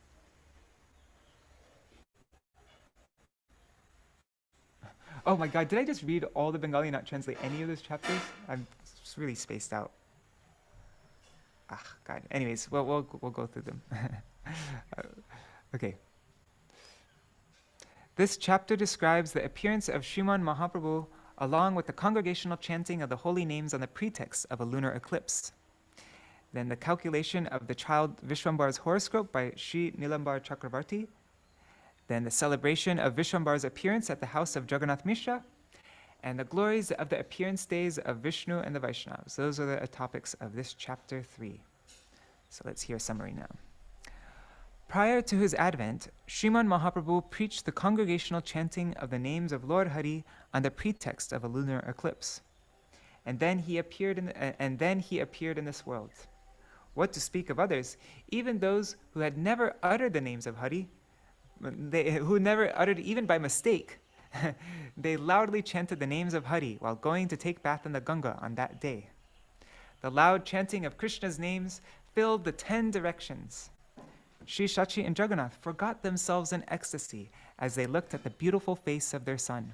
Oh my God, did I just read all the Bengali and not translate any of those chapters? I'm just really spaced out. Ah, God. Anyways, we'll go through them. Okay. This chapter describes the appearance of Sriman Mahaprabhu along with the congregational chanting of the holy names on the pretext of a lunar eclipse. Then the calculation of the child Vishwambar's horoscope by Sri Nilambar Chakravarti. Then the celebration of Vishwambar's appearance at the house of Jagannath Mishra, and the glories of the appearance days of Vishnu and the Vaishnavas. Those are the topics of this chapter 3. So let's hear a summary now. Prior to his advent, Sriman Mahaprabhu preached the congregational chanting of the names of Lord Hari on the pretext of a lunar eclipse. And then he appeared in this world. What to speak of others, even those who had never uttered the names of Hari, who never uttered even by mistake, they loudly chanted the names of Hari while going to take bath in the Ganga on that day. The loud chanting of Krishna's names filled the 10 directions. Sri Shachi and Jagannath forgot themselves in ecstasy as they looked at the beautiful face of their son.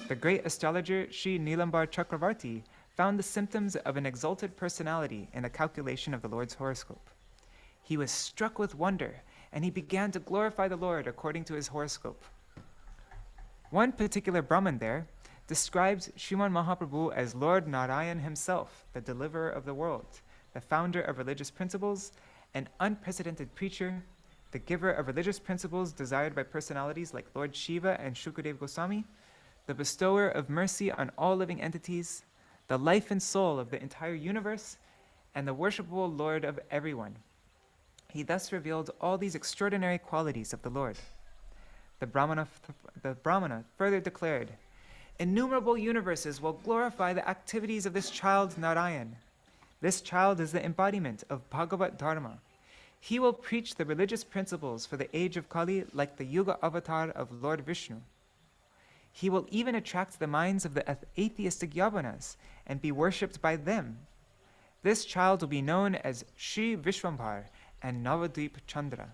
The great astrologer Sri Nilambar Chakravarti found the symptoms of an exalted personality in the calculation of the Lord's horoscope. He was struck with wonder, and he began to glorify the Lord according to his horoscope. One particular Brahmin there describes Sriman Mahaprabhu as Lord Narayan himself, the deliverer of the world, the founder of religious principles, an unprecedented preacher, the giver of religious principles desired by personalities like Lord Shiva and Shukadev Goswami, the bestower of mercy on all living entities, the life and soul of the entire universe, and the worshipable Lord of everyone. He thus revealed all these extraordinary qualities of the Lord. The Brahmana further declared, "Innumerable universes will glorify the activities of this child Narayan. This child is the embodiment of Bhagavat Dharma. He will preach the religious principles for the age of Kali like the Yuga avatar of Lord Vishnu. He will even attract the minds of the atheistic Yavanas and be worshipped by them. This child will be known as Shri Vishwambar and Navadvip Chandra."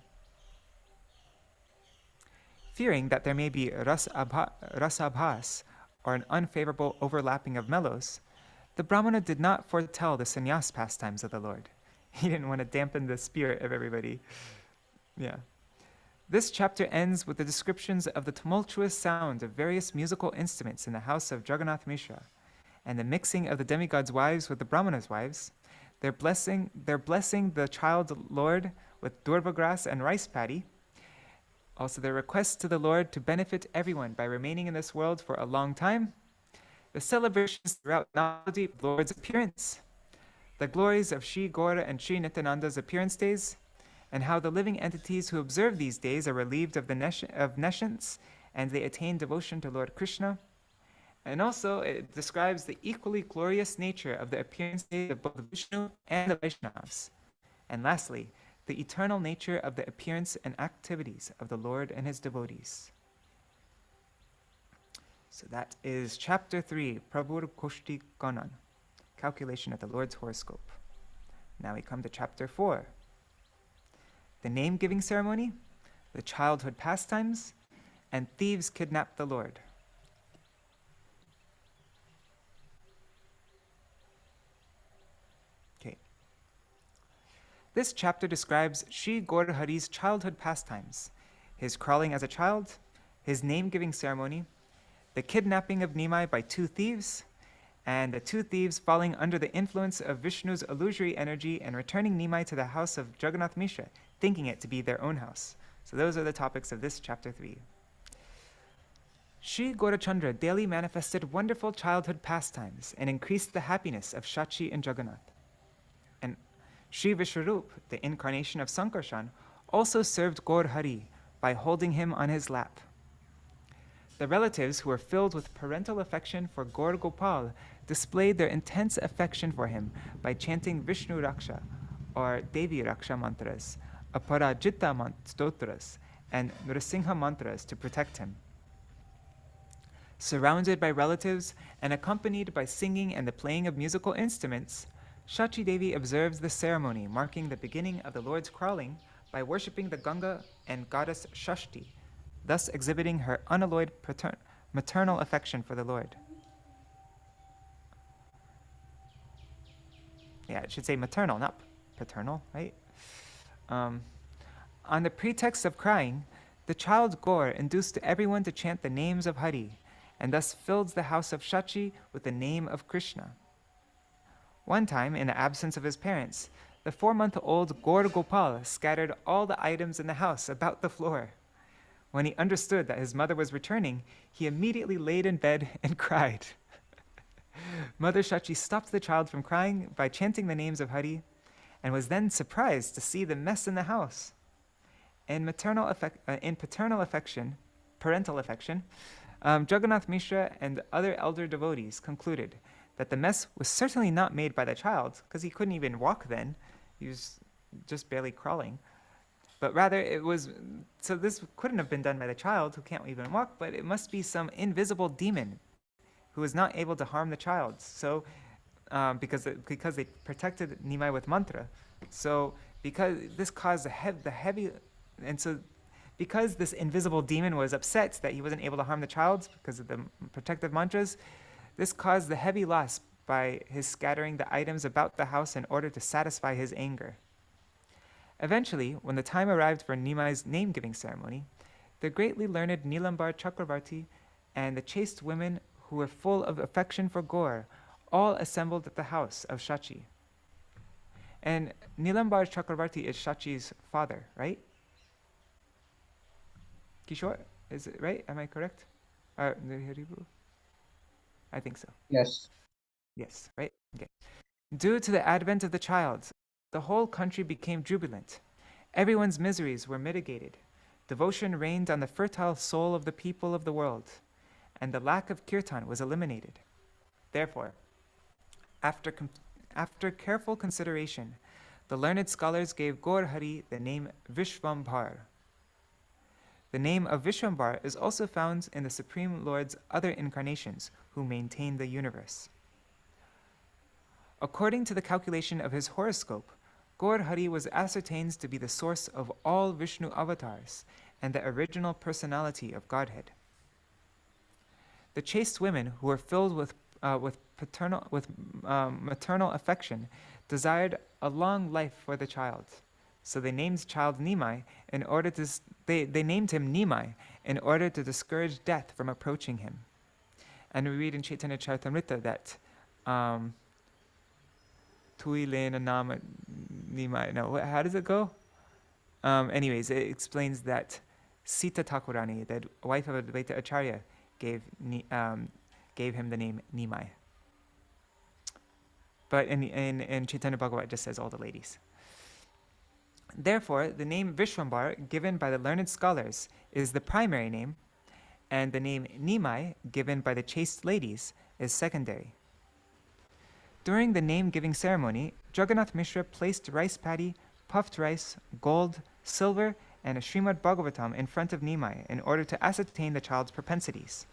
Fearing that there may be rasabhas, or an unfavorable overlapping of mellows, the Brahmana did not foretell the sannyas pastimes of the Lord. He didn't want to dampen the spirit of everybody. Yeah. This chapter ends with the descriptions of the tumultuous sound of various musical instruments in the house of Jagannath Mishra, and the mixing of the demigod's wives with the Brahmana's wives, their blessing the child Lord with durva grass and rice paddy, also their request to the Lord to benefit everyone by remaining in this world for a long time, the celebrations throughout Navadvip of the Lord's appearance, the glories of Sri Gaura and Sri Nityananda's appearance days, and how the living entities who observe these days are relieved of nescience and they attain devotion to Lord Krishna. And also it describes the equally glorious nature of the appearance days of both Vishnu and the Vaishnavas. And lastly, the eternal nature of the appearance and activities of the Lord and his devotees. So that is chapter 3, Prabhur Koshti Kanan, calculation of the Lord's horoscope. Now we come to chapter 4, the name-giving ceremony, the childhood pastimes, and thieves kidnap the Lord. Okay. This chapter describes Sri Gaur Hari's childhood pastimes, his crawling as a child, his name-giving ceremony, the kidnapping of Nimai by 2 thieves, and the 2 thieves falling under the influence of Vishnu's illusory energy and returning Nimai to the house of Jagannath Mishra, thinking it to be their own house. So those are the topics of this chapter 3. Śrī Gaurachandra daily manifested wonderful childhood pastimes and increased the happiness of Shachi and Jagannath. And Śrī Vishwarup, the incarnation of Sankarshan, also served Gaur Hari by holding him on his lap. The relatives who were filled with parental affection for Gaur Gopal displayed their intense affection for him by chanting Vishnu Raksha or Devi Raksha mantras, Aparajita stotras, and Nrsimha mantras to protect him. Surrounded by relatives and accompanied by singing and the playing of musical instruments, Shachi Devi observes the ceremony marking the beginning of the Lord's crawling by worshipping the Ganga and goddess Shashti, thus exhibiting her unalloyed maternal affection for the Lord. Yeah, it should say maternal, not paternal, right? On the pretext of crying, the child Gaur induced everyone to chant the names of Hari, and thus filled the house of Shachi with the name of Krishna. One time, in the absence of his parents, the 4-month-old Gaur Gopal scattered all the items in the house about the floor. When he understood that his mother was returning, he immediately laid in bed and cried. Mother Shachi stopped the child from crying by chanting the names of Hari, and was then surprised to see the mess in the house. In parental affection, Jagannath Mishra and other elder devotees concluded that the mess was certainly not made by the child, because he couldn't even walk then. He was just barely crawling. But rather so this couldn't have been done by the child who can't even walk, but it must be some invisible demon who was not able to harm the child. So, because they protected Nimai with mantra. So because this caused the heavy, and so because this invisible demon was upset that he wasn't able to harm the child because of the protective mantras, this caused the heavy loss by his scattering the items about the house in order to satisfy his anger. Eventually, when the time arrived for Nimai's name-giving ceremony, the greatly learned Nilambar Chakravarti and the chaste women who were full of affection for Gaur all assembled at the house of Shachi. And Nilambar Chakravarti is Shachi's father, right? Kishore, is it right? Am I correct? I think so. Yes. Yes, right? Okay. Due to the advent of the child, the whole country became jubilant. Everyone's miseries were mitigated. Devotion reigned on the fertile soul of the people of the world, and the lack of kirtan was eliminated. Therefore, after careful consideration, the learned scholars gave Gaur Hari the name Vishvambhar. The name of Vishvambar is also found in the Supreme Lord's other incarnations who maintain the universe. According to the calculation of his horoscope, Gaur Hari was ascertained to be the source of all Vishnu avatars and the original personality of Godhead. The chaste women who were filled with maternal affection desired a long life for the child. So they named child Nimai in order to they named him Nimai in order to discourage death from approaching him. And we read in Chaitanya Charitamrita that Tui Lena Nama Nimai. No, how does it go? Anyways, it explains that Sita Thakurani, the wife of Advaita Acharya, gave him the name Nimai. But in Chaitanya-bhāgavata it just says all the ladies. Therefore, the name Vishvambar, given by the learned scholars, is the primary name, and the name Nimai, given by the chaste ladies, is secondary. During the name-giving ceremony, Jagannath Mishra placed rice paddy, puffed rice, gold, silver, and a Śrīmad Bhāgavatam in front of Nimai in order to ascertain the child's propensities.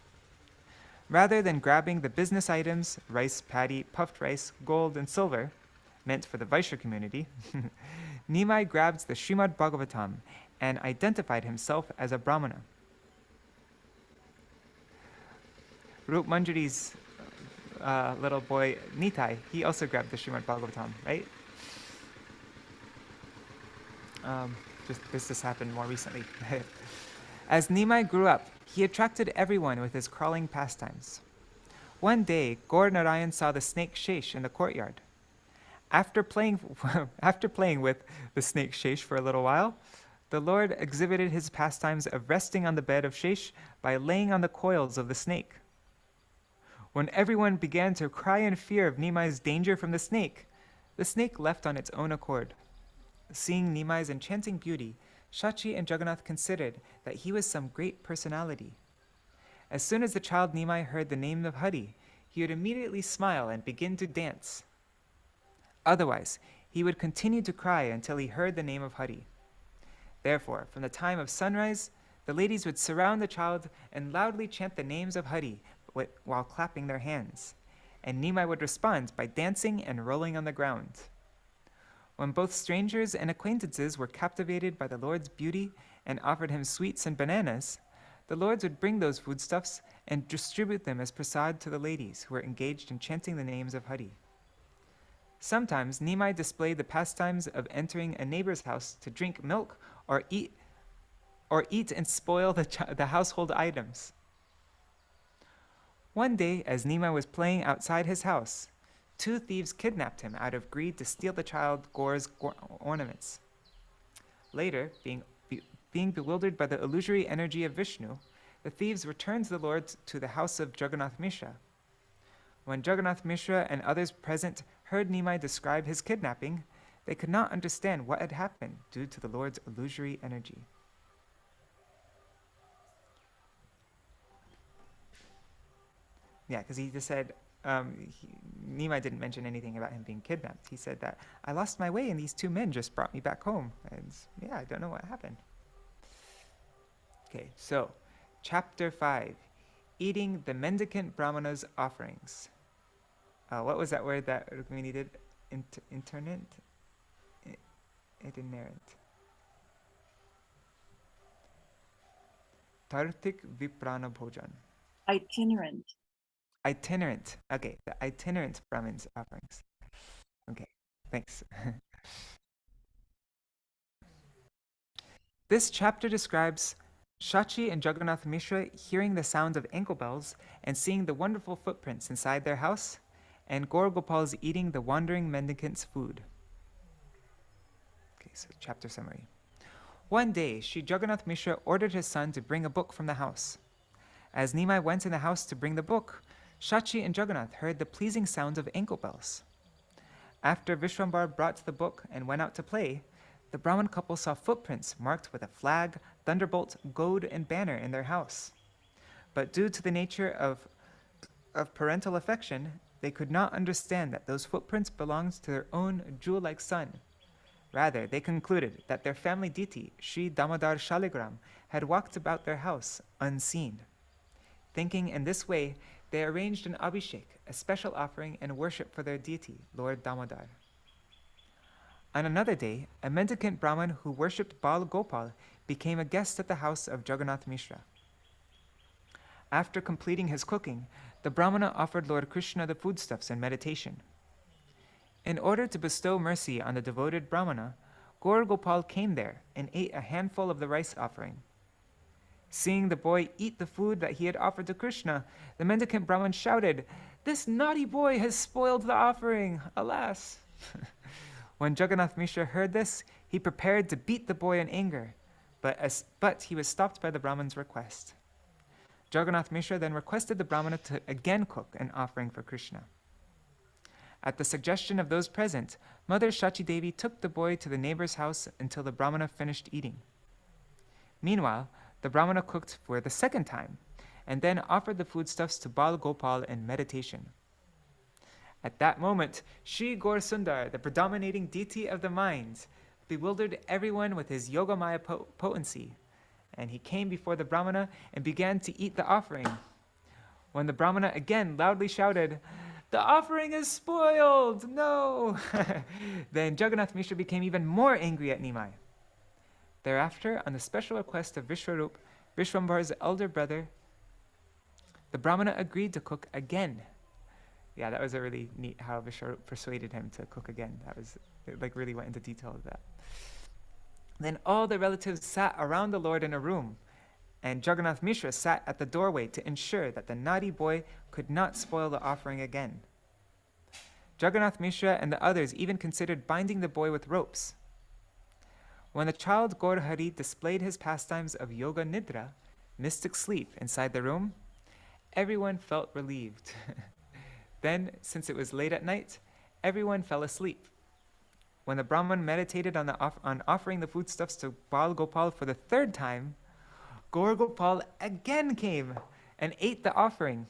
Rather than grabbing the business items, rice paddy, puffed rice, gold, and silver, meant for the Vaishya community, Nimai grabbed the Śrīmad Bhāgavatam and identified himself as a Brahmana. Rup Manjari's little boy Nitai, he also grabbed the Śrīmad Bhāgavatam, right? This happened more recently. As Nimai grew up, he attracted everyone with his crawling pastimes. One day, Gaur Narayan saw the snake Shesh in the courtyard. After playing with the snake Shesh for a little while, the Lord exhibited his pastimes of resting on the bed of Shesh by laying on the coils of the snake. When everyone began to cry in fear of Nimai's danger from the snake left on its own accord. Seeing Nimai's enchanting beauty, Shachi and Jagannath considered that he was some great personality. As soon as the child Nimai heard the name of Hari, he would immediately smile and begin to dance. Otherwise, he would continue to cry until he heard the name of Hari. Therefore, from the time of sunrise, the ladies would surround the child and loudly chant the names of Hari while clapping their hands, and Nimai would respond by dancing and rolling on the ground. When both strangers and acquaintances were captivated by the Lord's beauty and offered him sweets and bananas, the lords would bring those foodstuffs and distribute them as prasad to the ladies who were engaged in chanting the names of Hari. Sometimes Nimai displayed the pastimes of entering a neighbor's house to drink milk or eat and spoil the household items. One day, as Nimai was playing outside his house, 2 thieves kidnapped him out of greed to steal the child Gaur's ornaments. Later, being bewildered by the illusory energy of Vishnu, the thieves returned the Lord to the house of Jagannath Mishra. When Jagannath Mishra and others present heard Nimai describe his kidnapping, they could not understand what had happened due to the Lord's illusory energy. Yeah, because he just said, Nimai didn't mention anything about him being kidnapped. He said that, I lost my way and these 2 men just brought me back home. And yeah, I don't know what happened. Okay, so chapter 5, eating the mendicant Brahmana's offerings. What was that word that Rukmini did? Itinerant? Tartik Viprana Bhojan. Itinerant. Okay, the itinerant Brahmin's offerings. Okay, thanks. This chapter describes Shachi and Jagannath Mishra hearing the sound of ankle bells and seeing the wonderful footprints inside their house, and Gaur Gopal's eating the wandering mendicant's food. Okay, so chapter summary. One day, Śrī Jagannath Mishra ordered his son to bring a book from the house. As Nimai went in the house to bring the book, Shachi and Jagannath heard the pleasing sound of ankle bells. After Vishwambar brought the book and went out to play, the Brahmin couple saw footprints marked with a flag, thunderbolt, goad, and banner in their house. But due to the nature of parental affection, they could not understand that those footprints belonged to their own jewel-like son. Rather, they concluded that their family deity, Śrī Damodar Shaligram, had walked about their house unseen. Thinking in this way, they arranged an abhishek, a special offering and worship for their deity, Lord Damodar. On another day, a mendicant Brahmin who worshipped Bal Gopal became a guest at the house of Jagannath Mishra. After completing his cooking, the Brahmana offered Lord Krishna the foodstuffs and meditation. In order to bestow mercy on the devoted Brahmana, Gaur Gopal came there and ate a handful of the rice offering. Seeing the boy eat the food that he had offered to Krishna, the mendicant Brahmin shouted, "This naughty boy has spoiled the offering, alas!" When Jagannath Mishra heard this, he prepared to beat the boy in anger, but he was stopped by the Brahman's request. Jagannath Mishra then requested the Brahmana to again cook an offering for Krishna. At the suggestion of those present, Mother Shachi Devi took the boy to the neighbor's house until the Brahmana finished eating. Meanwhile, the Brahmana cooked for the second time, and then offered the foodstuffs to Bal Gopal in meditation. At that moment, Shri Gaur Sundar, the predominating deity of the mind, bewildered everyone with his Yogamaya potency, and he came before the Brahmana and began to eat the offering. When the Brahmana again loudly shouted, "The offering is spoiled! No!" Then Jagannath Mishra became even more angry at Nimai. Thereafter, on the special request of Vishwarup, Vishwambar's elder brother, the Brahmana agreed to cook again. Yeah, that was a really neat how Vishwarup persuaded him to cook again. It really went into detail of that. Then all the relatives sat around the Lord in a room, and Jagannath Mishra sat at the doorway to ensure that the naughty boy could not spoil the offering again. Jagannath Mishra and the others even considered binding the boy with ropes. When the child Gaur Hari displayed his pastimes of yoga nidra, mystic sleep, inside the room, everyone felt relieved. Then, since it was late at night, everyone fell asleep. When the Brahman meditated on offering the foodstuffs to Bal Gopal for the third time, Gaur Gopal again came and ate the offering.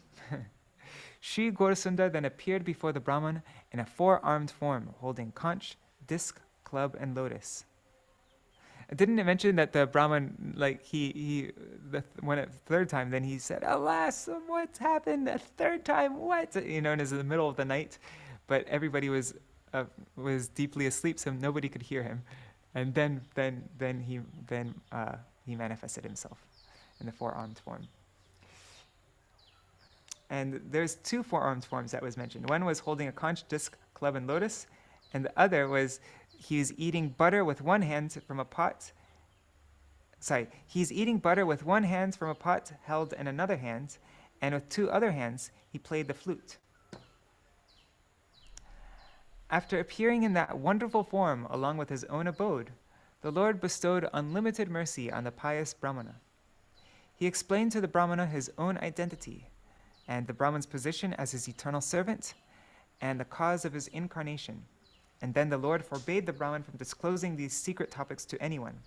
Śrī Gaurasundar then appeared before the Brahman in a four-armed form, holding conch, disc, club, and lotus. I didn't mention that the Brahman, when the third time, then he said, "Alas, what's happened? A third time, what?" And it was in the middle of the night, but everybody was deeply asleep, so nobody could hear him. And then he manifested himself in the four-armed form. And there's two four-armed forms that was mentioned. One was holding a conch, disc, club, and lotus, and the other was he's eating butter with one hand from a pot. He's eating butter with one hand from a pot held in another hand, and with two other hands, he played the flute. After appearing in that wonderful form along with his own abode, the Lord bestowed unlimited mercy on the pious Brahmana. He explained to the Brahmana his own identity, and the Brahman's position as his eternal servant, and the cause of his incarnation. And then the Lord forbade the Brahman from disclosing these secret topics to anyone.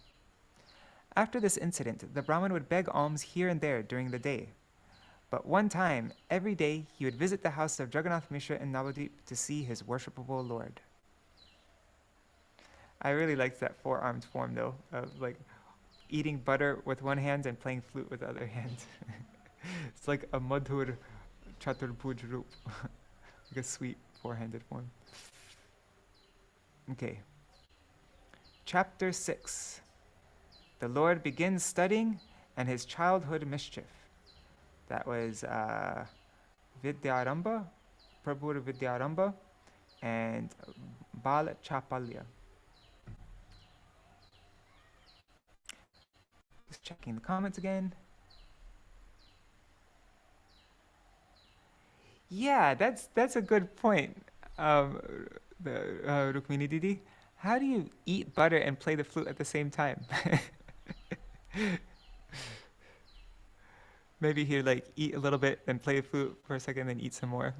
After this incident, the Brahman would beg alms here and there during the day. But one time, every day, he would visit the house of Jagannath Mishra in Navadvip to see his worshipable Lord. I really liked that four-armed form, though, of eating butter with one hand and playing flute with the other hand. It's like a madhur chaturbhuj roop, like a sweet four-handed form. Okay. Chapter 6. The Lord begins studying and his childhood mischief. That was Vidyarambha, Prabhu Vidyarambha, and Bal Chapalya. Just checking the comments again. Yeah, that's a good point. Rukmini Didi, how do you eat butter and play the flute at the same time? Maybe he'd eat a little bit, then play the flute for a second, then eat some more.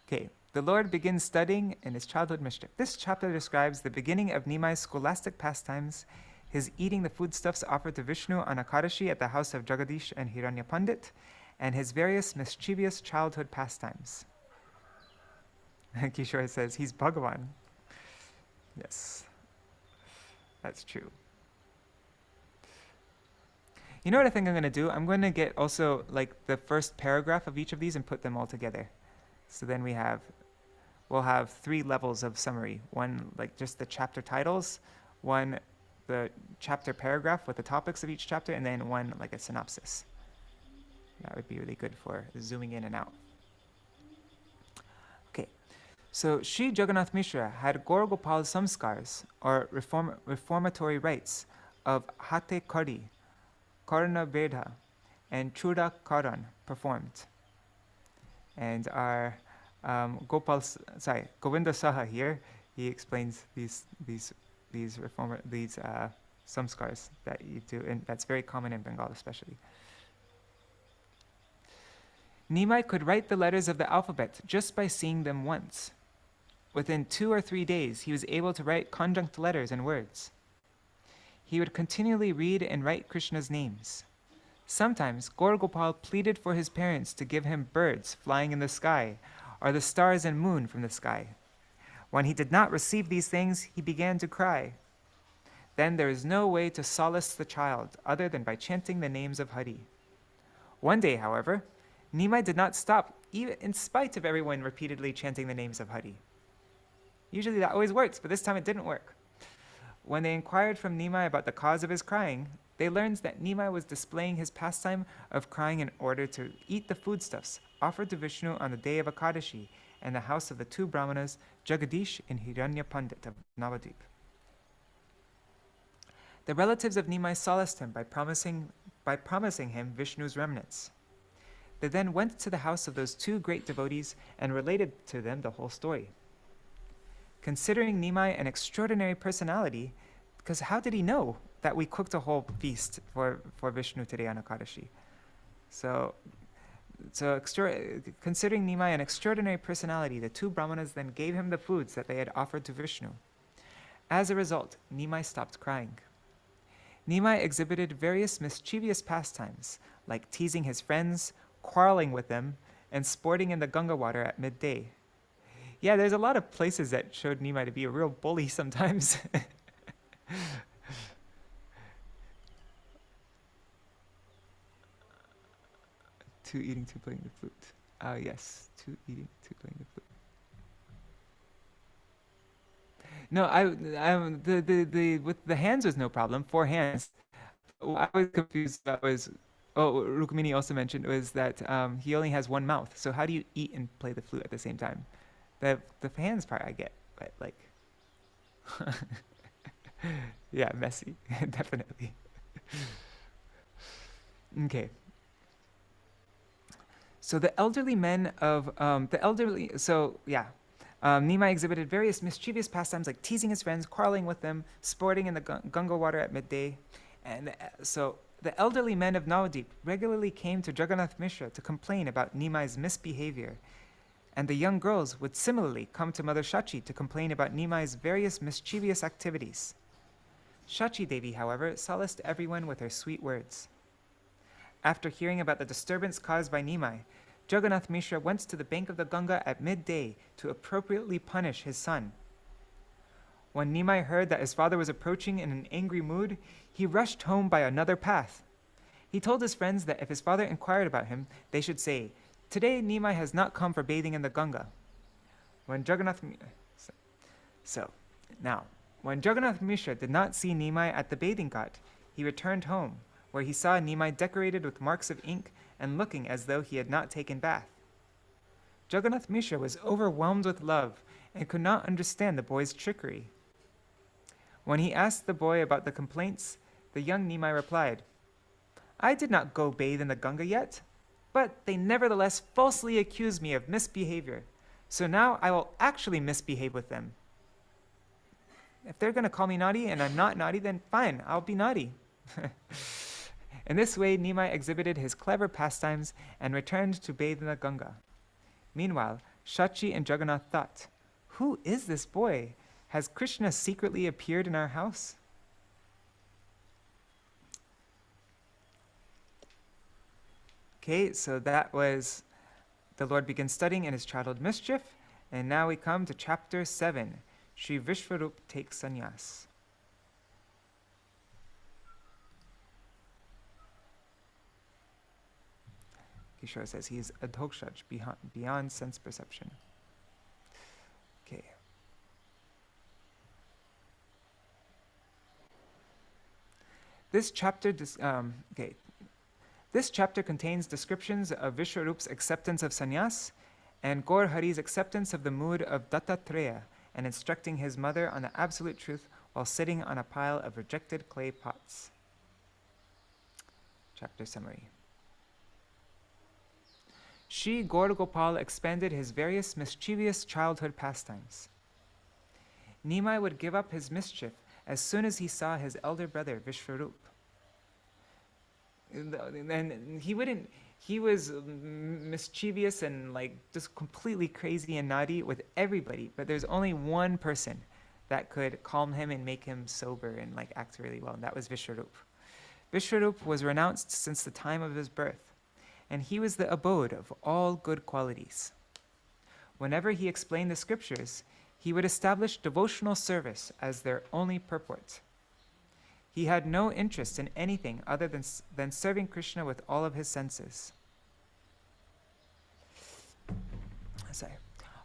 Okay, the Lord begins studying in his childhood mischief. This chapter describes the beginning of Nimai's scholastic pastimes, his eating the foodstuffs offered to Vishnu on Akadashi at the house of Jagadish and Hiranyapandit, and his various mischievous childhood pastimes. Kishore says, he's Bhagavan. Yes, that's true. You know what I think I'm going to do? I'm going to get also the first paragraph of each of these and put them all together. So then we'll have 3 levels of summary. One, just the chapter titles, one, the chapter paragraph with the topics of each chapter, and then one, a synopsis. That would be really good for zooming in and out. Okay, so Śrī Jagannath Mishra had Gaur Gopal samskars, or reformatory rites, of Hate Kari, Karna Vedha, and Chuda Karan performed. And our Govinda Saha here, he explains these samskars that you do, and that's very common in Bengal especially. Nimai could write the letters of the alphabet just by seeing them once. Within 2 or 3 days, he was able to write conjunct letters and words. He would continually read and write Krishna's names. Sometimes, Gaur Gopal pleaded for his parents to give him birds flying in the sky, or the stars and moon from the sky. When he did not receive these things, he began to cry. Then there is no way to solace the child other than by chanting the names of Hari. One day, however, Nimai did not stop, even in spite of everyone repeatedly chanting the names of Hari. Usually that always works, but this time it didn't work. When they inquired from Nimai about the cause of his crying, they learned that Nimai was displaying his pastime of crying in order to eat the foodstuffs offered to Vishnu on the day of Akadashi in the house of the 2 brahmanas, Jagadish and Hiranyapandit of Navadvip. The relatives of Nimai solaced him by promising him Vishnu's remnants. They then went to the house of those two great devotees and related to them the whole story. Considering Nimai an extraordinary personality, because how did he know that we cooked a whole feast for Vishnu today on Ekadashi? Considering Nimai an extraordinary personality, the two brahmanas then gave him the foods that they had offered to Vishnu. As a result, Nimai stopped crying. Nimai exhibited various mischievous pastimes, like teasing his friends, quarreling with them, and sporting in the Ganga water at midday. Yeah, there's a lot of places that showed Nimai to be a real bully sometimes. Two eating, two playing the flute. Yes, two eating, two playing the flute. No, with the hands was no problem. 4 hands. What I was confused about was, Rukmini also mentioned was that he only has one mouth. So how do you eat and play the flute at the same time? The hands part I get, but like, yeah, messy, definitely. Okay. So the elderly men of Nimai exhibited various mischievous pastimes like teasing his friends, quarreling with them, sporting in the Ganga water at midday. And so the elderly men of Navadip regularly came to Jagannath Mishra to complain about Nimai's misbehavior. And the young girls would similarly come to Mother Shachi to complain about Nimai's various mischievous activities. Shachi Devi, however, solaced everyone with her sweet words. After hearing about the disturbance caused by Nimai, Jagannath Mishra went to the bank of the Ganga at midday to appropriately punish his son. When Nimai heard that his father was approaching in an angry mood, he rushed home by another path. He told his friends that if his father inquired about him, they should say, "Today Nimai has not come for bathing in the Ganga." When Jagannath Mishra did not see Nimai at the bathing ghat, he returned home, where he saw Nimai decorated with marks of ink and looking as though he had not taken bath. Jagannath Mishra was overwhelmed with love and could not understand the boy's trickery. When he asked the boy about the complaints, the young Nimai replied, "I did not go bathe in the Ganga yet, but they nevertheless falsely accused me of misbehavior, so now I will actually misbehave with them. If they're going to call me naughty and I'm not naughty, then fine, I'll be naughty." In this way, Nimai exhibited his clever pastimes and returned to bathe in the Ganga. Meanwhile, Shachi and Jagannath thought, "Who is this boy? Has Krishna secretly appeared in our house?" Okay, so that was the Lord begins studying in his childhood mischief, and now we come to chapter 7. Sri Vishwarup takes sannyas. Kishore says he is adhokshaj, beyond sense perception. Okay. This chapter contains descriptions of Vishwarup's acceptance of sannyas and Gaur Hari's acceptance of the mood of Dattatreya and instructing his mother on the absolute truth while sitting on a pile of rejected clay pots. Chapter summary. Sri Gaur Gopal expanded his various mischievous childhood pastimes. Nimai would give up his mischief as soon as he saw his elder brother Vishwarup. And he was mischievous and like just completely crazy and naughty with everybody, but there's only one person that could calm him and make him sober and like act really well, and that was Vishwarup. Vishwarup was renounced since the time of his birth, and he was the abode of all good qualities. Whenever he explained the scriptures, he would establish devotional service as their only purport. He had no interest in anything other than serving Krishna with all of his senses.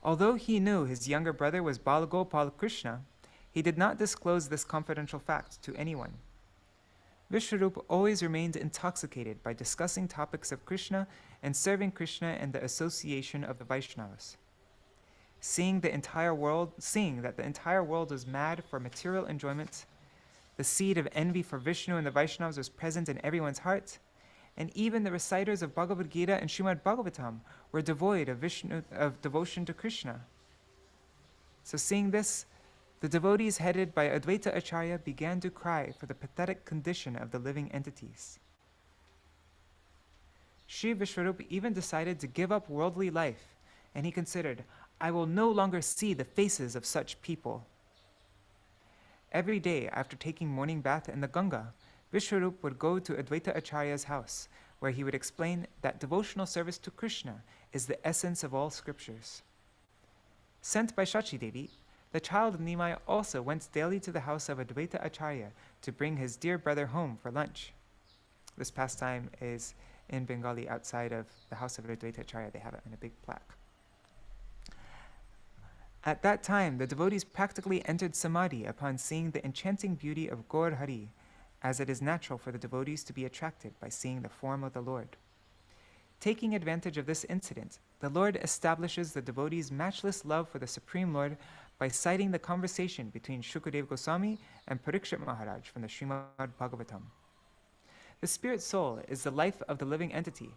Although he knew his younger brother was Balagopal Krishna, he did not disclose this confidential fact to anyone. Vishwarup always remained intoxicated by discussing topics of Krishna and serving Krishna and the association of the Vaishnavas. Seeing that the entire world was mad for material enjoyment, The seed of envy for Vishnu and the Vaishnavas was present in everyone's heart, and even the reciters of Bhagavad Gita and Srimad Bhagavatam were devoid of devotion to Krishna. So seeing this, the devotees headed by Advaita Acharya began to cry for the pathetic condition of the living entities. Sri Vishwarupa even decided to give up worldly life, and he considered, "I will no longer see the faces of such people." Every day after taking morning bath in the Ganga, Vishwarup would go to Advaita Acharya's house, where he would explain that devotional service to Krishna is the essence of all scriptures. Sent by Shachi Devi, the child Nimai also went daily to the house of Advaita Acharya to bring his dear brother home for lunch. This pastime is in Bengali outside of the house of Advaita Acharya. They have it in a big plaque. At that time, the devotees practically entered samadhi upon seeing the enchanting beauty of Gaur Hari, as it is natural for the devotees to be attracted by seeing the form of the Lord. Taking advantage of this incident, the Lord establishes the devotees' matchless love for the Supreme Lord by citing the conversation between Shukadeva Goswami and Parikshit Maharaj from the Srimad Bhagavatam. The spirit soul is the life of the living entity,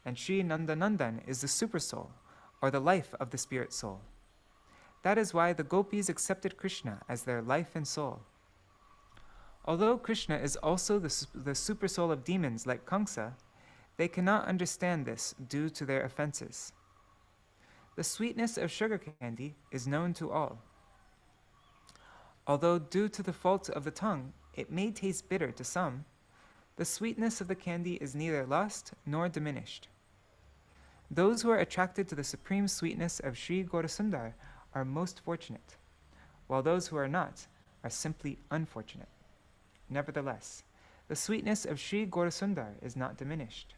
and Sri Nandanandan is the super soul, or the life of the spirit soul. That is why the gopis accepted Krishna as their life and soul. Although Krishna is also the super soul of demons like Kamsa, they cannot understand this due to their offenses. The sweetness of sugar candy is known to all. Although due to the fault of the tongue, it may taste bitter to some, the sweetness of the candy is neither lost nor diminished. Those who are attracted to the supreme sweetness of Sri Gaurasundar are most fortunate, while those who are not are simply unfortunate. Nevertheless, the sweetness of Sri Gaurasundar is not diminished.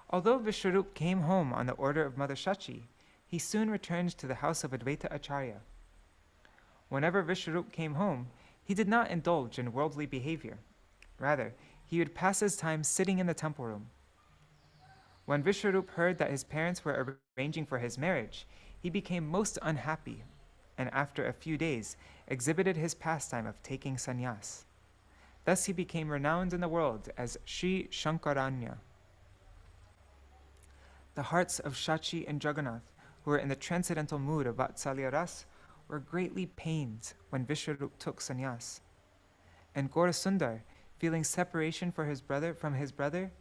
Although Vishwarup came home on the order of Mother Shachi, he soon returned to the house of Advaita Acharya. Whenever Vishwarup came home, he did not indulge in worldly behavior. Rather, he would pass his time sitting in the temple room. When Vishwarup heard that his parents were arranging for his marriage, he became most unhappy, and after a few days exhibited his pastime of taking sannyas. Thus he became renowned in the world as Sri Shankaranya. The hearts of Shachi and Jagannath, who were in the transcendental mood of Vatsalya Ras, were greatly pained when Vishwarup took sannyas. And Gaurasundar, feeling separation from his brother,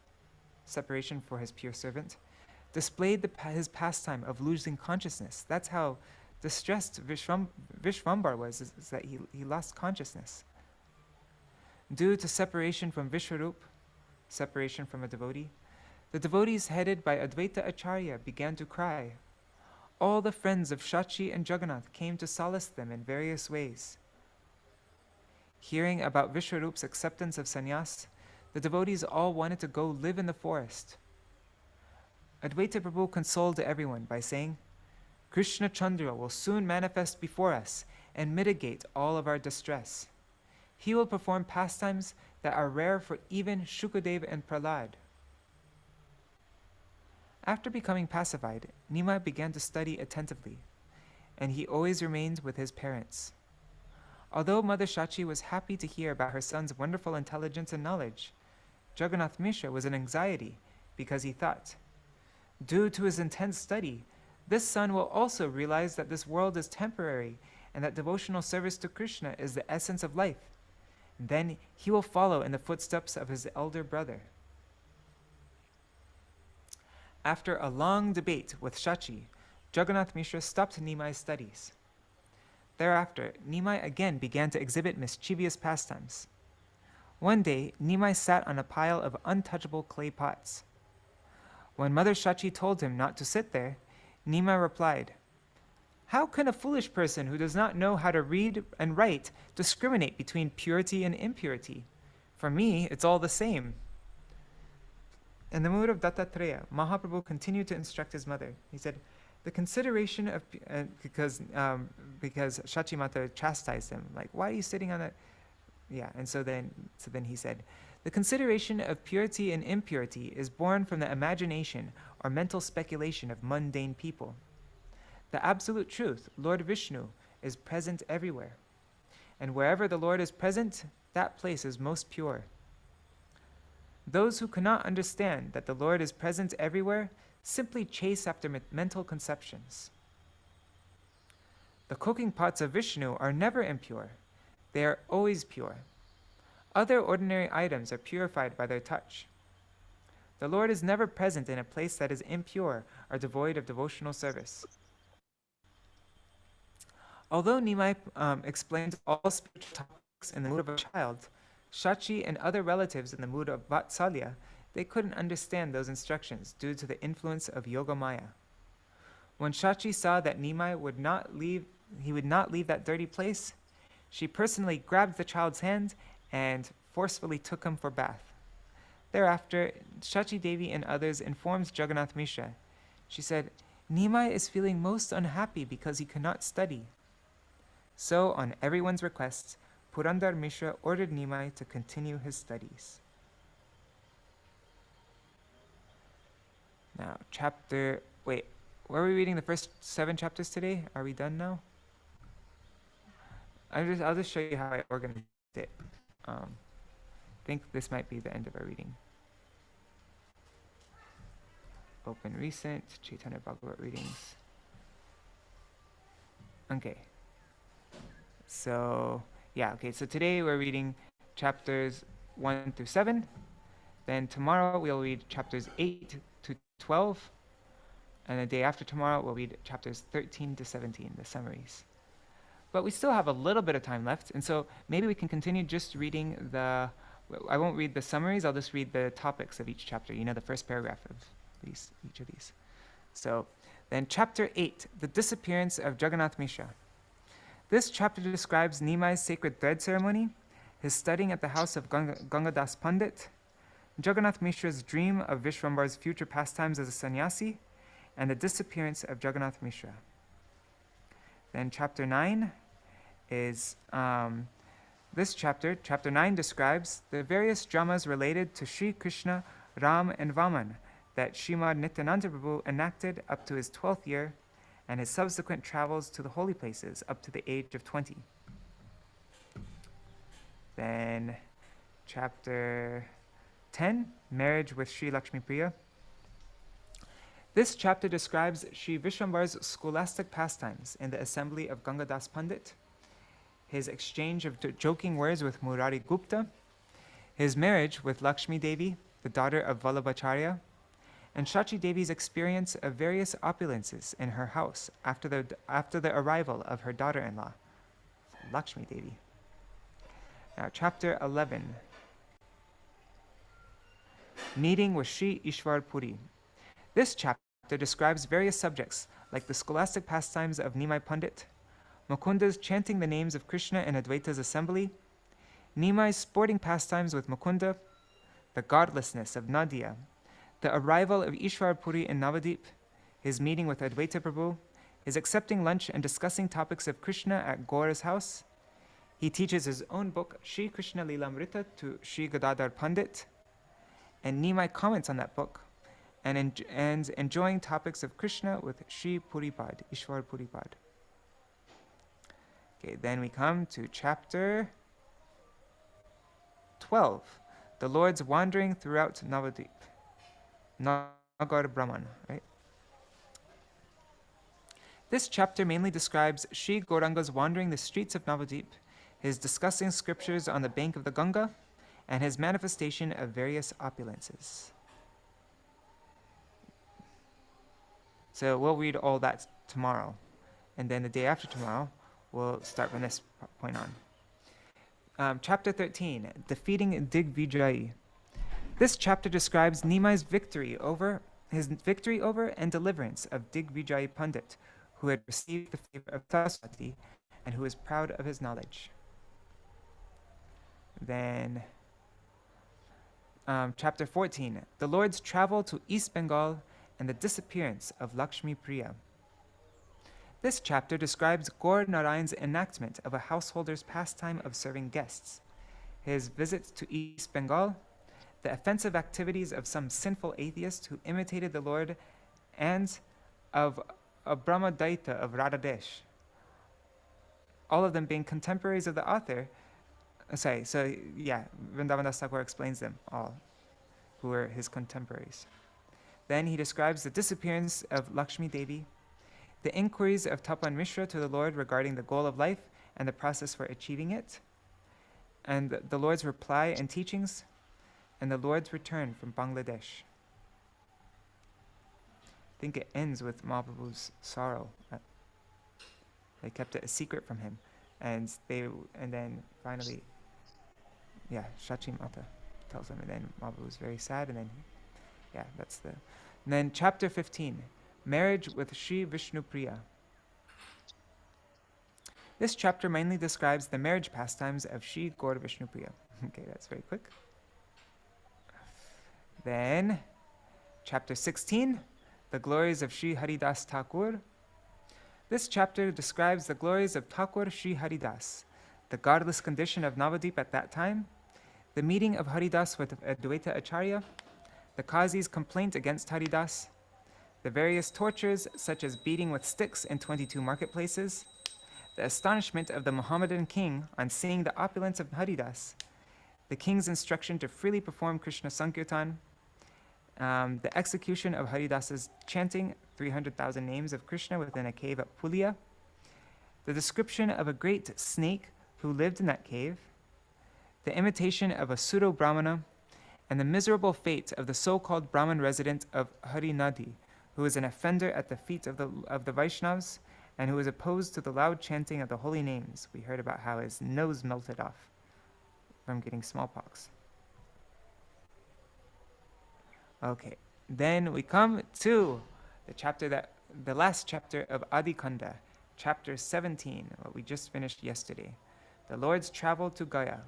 separation for his pure servant, displayed his pastime of losing consciousness. That's how distressed Vishvambar was, is that he lost consciousness. Due to separation from Vishwarup, separation from a devotee, the devotees headed by Advaita Acharya began to cry. All the friends of Shachi and Jagannath came to solace them in various ways. Hearing about Vishwarup's acceptance of sannyas, the devotees all wanted to go live in the forest. Advaita Prabhu consoled everyone by saying, "Krishna Chandra will soon manifest before us and mitigate all of our distress. He will perform pastimes that are rare for even Shukadeva and Prahlad." After becoming pacified, Nima began to study attentively, and he always remained with his parents. Although Mother Shachi was happy to hear about her son's wonderful intelligence and knowledge, Jagannath Mishra was in anxiety because he thought, due to his intense study, this son will also realize that this world is temporary and that devotional service to Krishna is the essence of life. Then he will follow in the footsteps of his elder brother. After a long debate with Shachi, Jagannath Mishra stopped Nimai's studies. Thereafter, Nimai again began to exhibit mischievous pastimes. One day, Nimai sat on a pile of untouchable clay pots. When Mother Shachi told him not to sit there, Nimai replied, "How can a foolish person who does not know how to read and write discriminate between purity and impurity? For me, it's all the same." In the mood of Dattatreya, Mahaprabhu continued to instruct his mother. He said, the consideration of, because Shachi Mata chastised him, like, why are you sitting on that? Yeah, and so then he said, the consideration of purity and impurity is born from the imagination or mental speculation of mundane people. The absolute truth, Lord Vishnu, is present everywhere. and wherever the Lord is present, that place is most pure. Those who cannot understand that the Lord is present everywhere simply chase after mental conceptions. The cooking pots of Vishnu are never impure. They are always pure. Other ordinary items are purified by their touch. The Lord is never present in a place that is impure or devoid of devotional service. Although Nimai explains all spiritual topics in the mood of a child, Shachi and other relatives in the mood of Vatsalya, they couldn't understand those instructions due to the influence of Yoga Maya. When Shachi saw that Nimai would not leave that dirty place, she personally grabbed the child's hand and forcefully took him for bath. Thereafter, Shachi Devi and others informed Jagannath Mishra. She said, Nimai is feeling most unhappy because he cannot study. So, on everyone's request, Purandar Mishra ordered Nimai to continue his studies. Now, were we reading the first 7 chapters today? Are we done now? I'll just show you how I organized it. I think this might be the end of our reading. Open recent Caitanya-bhāgavata readings. Okay. So today we're reading chapters 1 through 7. Then tomorrow we'll read chapters 8 to 12. And the day after tomorrow we'll read chapters 13 to 17, the summaries. But we still have a little bit of time left, and so maybe we can continue just reading I won't read the summaries, I'll just read the topics of each chapter, the first paragraph of each of these. So then chapter 8, the disappearance of Jagannath Mishra. This chapter describes Nimai's sacred thread ceremony, his studying at the house of Gangadas Pandit, Jagannath Mishra's dream of Vishwambar's future pastimes as a sannyasi, and the disappearance of Jagannath Mishra. Then chapter 9 is this chapter 9 describes the various dramas related to Sri Krishna, Ram, and Vaman that Srimad Nityananda Prabhu enacted up to his 12th year, and his subsequent travels to the holy places up to the age of 20. Then chapter 10, marriage with Sri Lakshmi Priya. This chapter describes Sri Vishwambar's scholastic pastimes in the assembly of Gangadas Pandit, his exchange of joking words with Murari Gupta, his marriage with Lakshmi Devi, the daughter of Vallabhacharya, and Shachi Devi's experience of various opulences in her house after the arrival of her daughter-in-law, Lakshmi Devi. Now, chapter 11, meeting with Sri Ishwar Puri. This chapter describes various subjects like the scholastic pastimes of Nimai Pandit, Mukunda's chanting the names of Krishna in Advaita's assembly, Nimai's sporting pastimes with Mukunda, the godlessness of Nadia, the arrival of Ishwar Puri in Navadip, his meeting with Advaita Prabhu, his accepting lunch and discussing topics of Krishna at Gaura's house. He teaches his own book, Shri Krishna Lilamrita, to Shri Gadadhar Pandit, and Nimai comments on that book, and enjoying topics of Krishna with Shri Puripad, Ishwar Puripad. Okay, then we come to chapter 12, the Lord's wandering throughout Navadip, Nagar Brahman, right? This chapter mainly describes Sri Gauranga's wandering the streets of Navadip, his discussing scriptures on the bank of the Ganga, and his manifestation of various opulences. So we'll read all that tomorrow, and then the day after tomorrow, we'll start from this point on. Chapter 13, defeating Digvijay. This chapter describes Nimai's victory over and deliverance of Digvijay Pandit, who had received the favor of Saraswati and who was proud of his knowledge. Then, chapter 14, the Lord's travel to East Bengal and the disappearance of Lakshmi Priya. This chapter describes Gaur Narayan's enactment of a householder's pastime of serving guests, his visit to East Bengal, the offensive activities of some sinful atheists who imitated the Lord, and of a Brahmadaita of Radhadesh. all of them being contemporaries of the author. Vrindavan Das Thakur explains them all, who were his contemporaries. Then he describes the disappearance of Lakshmi Devi, the inquiries of Tapan Mishra to the Lord regarding the goal of life and the process for achieving it, and the Lord's reply and teachings, and the Lord's return from Bangladesh. I think it ends with Mahaprabhu's sorrow. They kept it a secret from him, and then finally, Shachi Mata tells him, and then Mahaprabhu was very sad, and then, and then chapter 15, marriage with Śrī Vishnupriya. This chapter mainly describes the marriage pastimes of Śrī Gaura Vishnupriya. Okay, that's very quick. Then, chapter 16, the glories of Śrī Haridas Thakur. This chapter describes the glories of Thakur Śrī Haridas, the godless condition of Navadvip at that time, the meeting of Haridas with Advaita Acharya, the Qazi's complaint against Haridas, the various tortures such as beating with sticks in 22 marketplaces, the astonishment of the Mohammedan king on seeing the opulence of Haridas, the king's instruction to freely perform Krishna Sankirtan, the execution of Haridas's chanting 300,000 names of Krishna within a cave at Pulia, the description of a great snake who lived in that cave, the imitation of a pseudo-Brahmana, and the miserable fate of the so-called Brahmin resident of Harinadi, who is an offender at the feet of the Vaishnavas, and who is opposed to the loud chanting of the holy names. We heard about how his nose melted off from getting smallpox. Okay, then we come to the last chapter of Ādi-khaṇḍa, chapter 17, what we just finished yesterday, the Lord's travel to Gaya.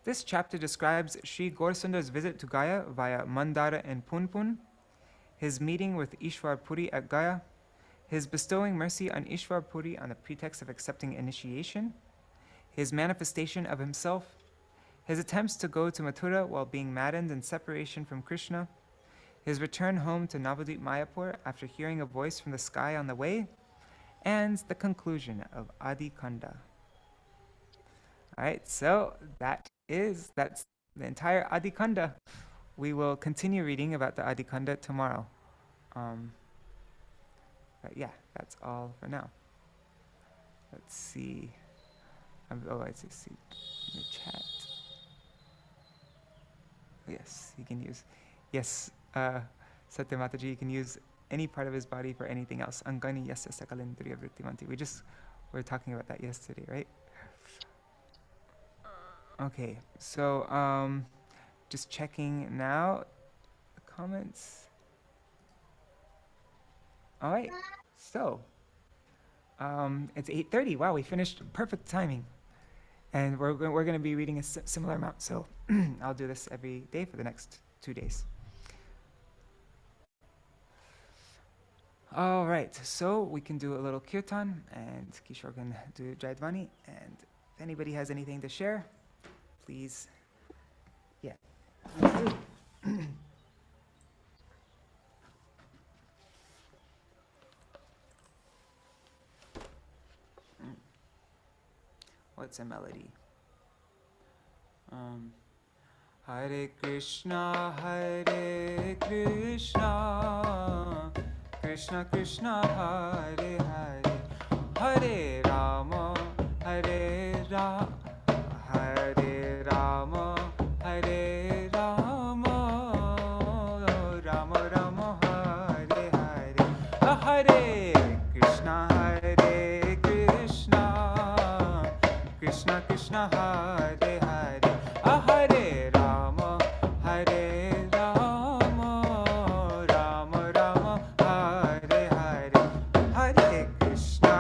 This chapter describes Sri Gaurasundar's visit to Gaya via Mandara and Punpun, his meeting with Ishwar Puri at Gaya, his bestowing mercy on Ishwar Puri on the pretext of accepting initiation, his manifestation of himself, his attempts to go to Mathura while being maddened in separation from Krishna, his return home to Navadvip Mayapur after hearing a voice from the sky on the way, and the conclusion of Ādi-khaṇḍa. All right, so that's the entire Ādi-khaṇḍa. We will continue reading about the Ādi-khaṇḍa tomorrow. But yeah, that's all for now. Let's see. I see in the chat. Yes, you can use. Yes, Satya Mataji, you can use any part of his body for anything else. Angani yasya sakalendriya vrittimanti. We were talking about that yesterday, right? Okay, so just checking now the comments. All right, so it's 8:30. Wow, we finished perfect timing, and we're going to be reading a similar amount. So I'll do this every day for the next 2 days. All right, so we can do a little kirtan, and Kishore can do Jaidvani, and if anybody has anything to share, please. Yeah. What's a melody? Hare Krishna, Krishna Krishna, Hare Hare, Hare Rama, Hare Rama, Hare Rama, Hare Rama, Rama Rama, Hare Hare, Hare Krishna, Krishna Krishna, Hare Hare, Hare Rama, Hare Rama, Rama Rama, Hare Hare, Hare Krishna,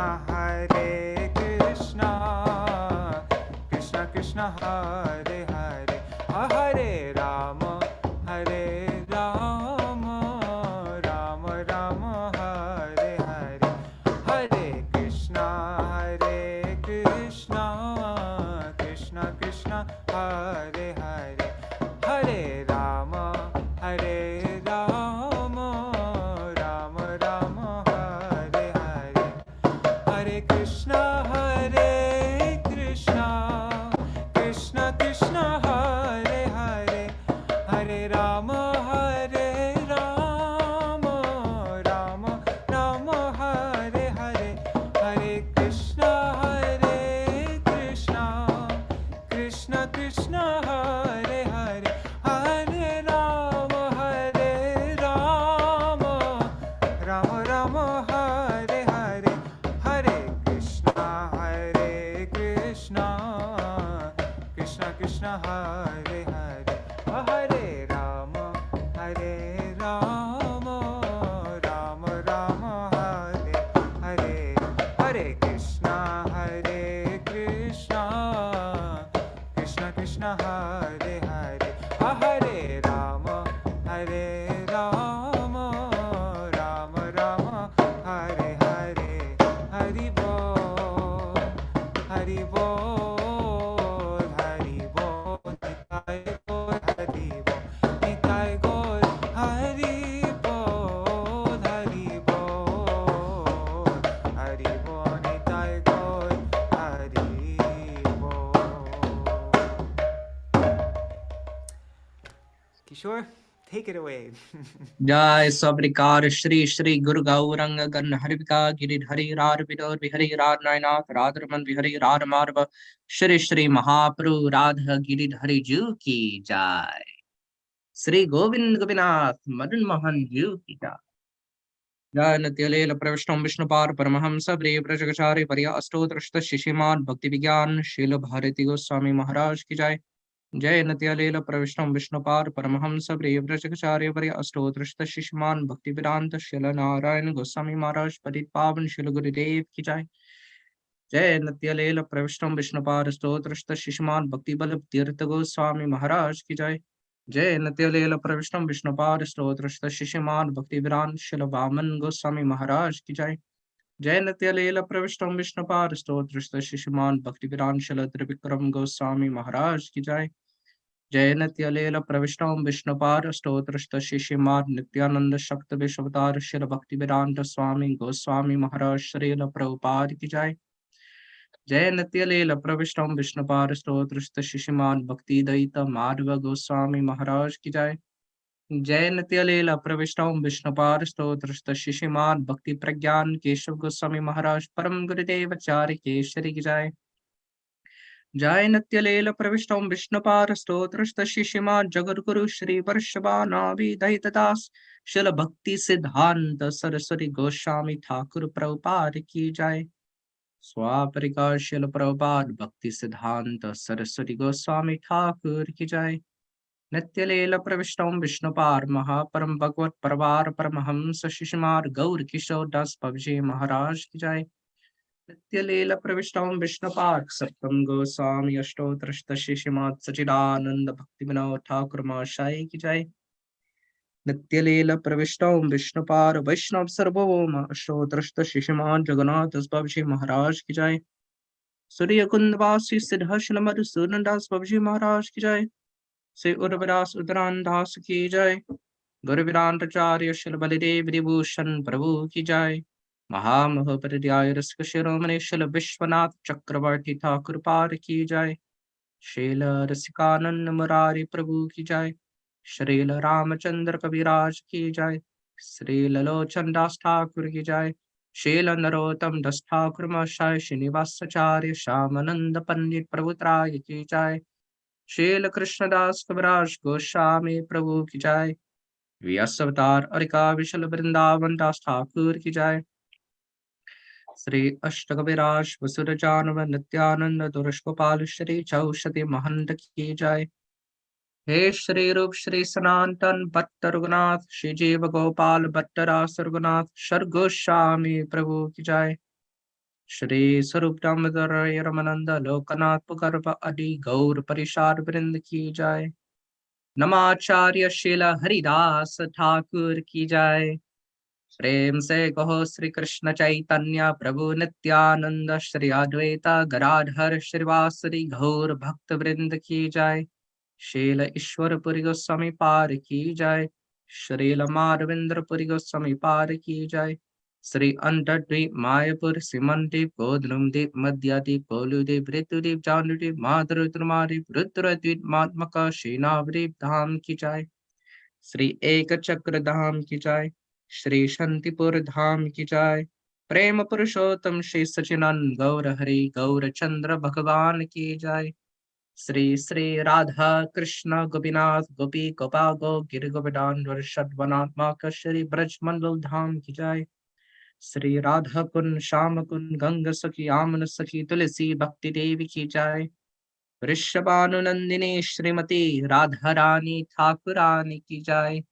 Hare Rama, Hare Rama, Rama Rama, Hare Hare, Hare Krishna, Krishna Krishna, Hare Hare, Hare Rama, Rama Rama, Hare Hare, Hare Krishna, Krishna Krishna, Hare Hare, Hare Rama, Rama Rama, Hare Hare, Hare Krishna, Krishna Krishna, Hare Hare, Hare Rama, Rama Rama, Hare Hare, Hari Bol, Hari Bol, Hari Bol, Nitai Bol, Hari Bol, Nitai Bol, Hari Bol, Hari Bol, Hari Bol, Nitai Bol, Hari Bol. Kishore, take it away. जय सब्रिकार श्री श्री गुरु गौरंग गण हरिविका गिरिध हरि रार विदोर विहरि रार नायनाथ राधरमन विहरि रार मार्व श्री श्री महाप्रभु राधा गिरिध हरि जू की जय। श्री गोविंद गोपीनाथ मदन मोहन जू की जय। जय नित्यलील प्रविष्टम विष्णुपाद परमहंस प्रिय प्रजगचार्य पर्या अष्टोत्तरशत शिशिमान भक्ति विज्ञान शील भारती गोस्वामी महाराज की जय। जय नित्यलील प्रविष्टम विष्णुपाद परमहंस प्रिय व्रजचार्य पर्य अष्टोत्तरशत शिष्यमान भक्ति वेदांत शील नारायण गोस्वामी महाराज पतित पावन शील गुरुदेव की जय। जय नित्यलील प्रविष्टम विष्णुपाद अष्टोत्तरशत शिष्यमान भक्ति बल तीर्थ गोस्वामी महाराज की जय। जय नित्यलील प्रविष्टम विष्णुपाद अष्टोत्तरशत शिष्यमान भक्ति वेदांत शील वामन गोस्वामी महाराज की जय। जय नित्यलील प्रविष्टम विष्णुपाद अष्टोत्तरशत शिष्यमान भक्ति वेदांत शील त्रिविक्रम गोस्वामी महाराज की जय। जय नित्यलील प्रविष्टम विष्णुपाद अष्टोत्तरशत शिष्यमान नित्यानंद शक्त विश्वतार शिल भक्ति वेदांत स्वामी गोस्वामी महाराज श्रील प्रभुपाद की जय। जय नित्यलील प्रविष्टम विष्णुपाद अष्टोत्तरशत शिष्यमान भक्ति दयित माधव गोस्वामी महाराज की जय। जय नित्यलील प्रविष्टम विष्णुपाद अष्टोत्तरशत शिष्यमान भक्ति प्रज्ञान केशव गोस्वामी महाराज परम गुरुदेव आचार्य केशरी की जय। जय नित्यलील प्रविष्टम विष्णुपाद स्तोत्रस्त शिष्यमान जगद्गुरु श्री वर्षभानाभि दयितदास शिल भक्ति सिद्धांत सरस्वती गोस्वामी ठाकुर प्रभुपाद की जय। स्वापरिकार शिल प्रभुपाद भक्ति सिद्धांत सरस्वती गोस्वामी ठाकुर की जय। नित्यलील प्रविष्टम विष्णुपाद महापरम भगवत परवार परमहंस शिष्यमार गौर किशोर दास पबजी महाराज की जय। नित्यलील प्रविष्टम विष्णुपाद सप्तम गोस्वामी अष्टोत्तरशत शिष्यमाद सचिदानंद भक्ति विनोद ठाकुर महाशय की जय। नित्यलील प्रविष्टम विष्णुपाद वैष्णव सर्वभौम अष्टोत्तरशत शिष्यमाद जगन्नाथ पबजी महाराज की जय। सूर्य कुंदवासी सिद्धर्शन मधुसूदन दास पबजी महाराज की जय। श्री उर्वदास उदरान दास की जय। गुरु वेदांताचार्य शिल बलिदेव विभूषण प्रभु की जय। महामहोपाध्याय रसिक शिरोमणि शिल विश्वनाथ चक्रवर्ती ठाकुर पाद की जय। शील रसिकानंद मुरारी प्रभु की जय। श्रील रामचंद्र कविराज की जय। श्री ललोचन दास ठाकुर की जय। शील नरोत्तम दास ठाकुर महाशय श्रीनिवासाचार्य श्यामानंद पंडित प्रभुत्राय की जय। शील कृष्णदास कविराज गोस्वामी प्रभु की जय। व्यास अवतार अरिका विशल वृंदावन दास ठाकुर की जय। श्री अष्टकविराज वसुरजानव नित्यानंद दुर्गोपाल श्री चौषधि महंत की जय। हे श्री रूप श्री सनातन भट्ट रघुनाथ श्री जीव गोपाल भट्ट रास रघुनाथ शर गोस्वामी प्रभु की जय। श्री स्वरूप दामोदर रमानंद लोकनाथ पुगर्भ आदि गौर परिषाद वृंद की जय। नमाचार्य शील हरिदास ठाकुर की जय। प्रेम से कहो श्री कृष्ण चैतन्य प्रभु नित्यानंद श्री अद्वैत गदाधर श्रीवासरी गौर भक्त वृंद की जय। शील ईश्वरपुरी गोस्वामी पार की जय। श्रील माधवेंद्रपुरी गोस्वामी पार की जय। Sri Antadweep, Mayapur, Simantip, Godrumdeep, Madhyadeep, Poludeep, Ritudeep, Jandudeep, Madhurutrumadip, Rutradweep, Matmaka, Shinavdeep, Dham ki jai. Sri Ekachakra Dham ki jai. Sri Shantipur Dham ki jai. Prema Purushottam Shri Sachinan Gaura Hari Gaura Chandra Bhagavan ki jai. Sri Sri Radha Krishna Gopinath Gopi Gopago Giri Govardhan Varshadvanatmaka Shri Braj Mandal Dham ki jai. Sri Radha Kun Shama Kun Ganga Sakhi Amana Sakhi Tulsi Bhakti Devi ki jai. Rishabhanu Nandini Shrimati Radharani Thakurani ki jai.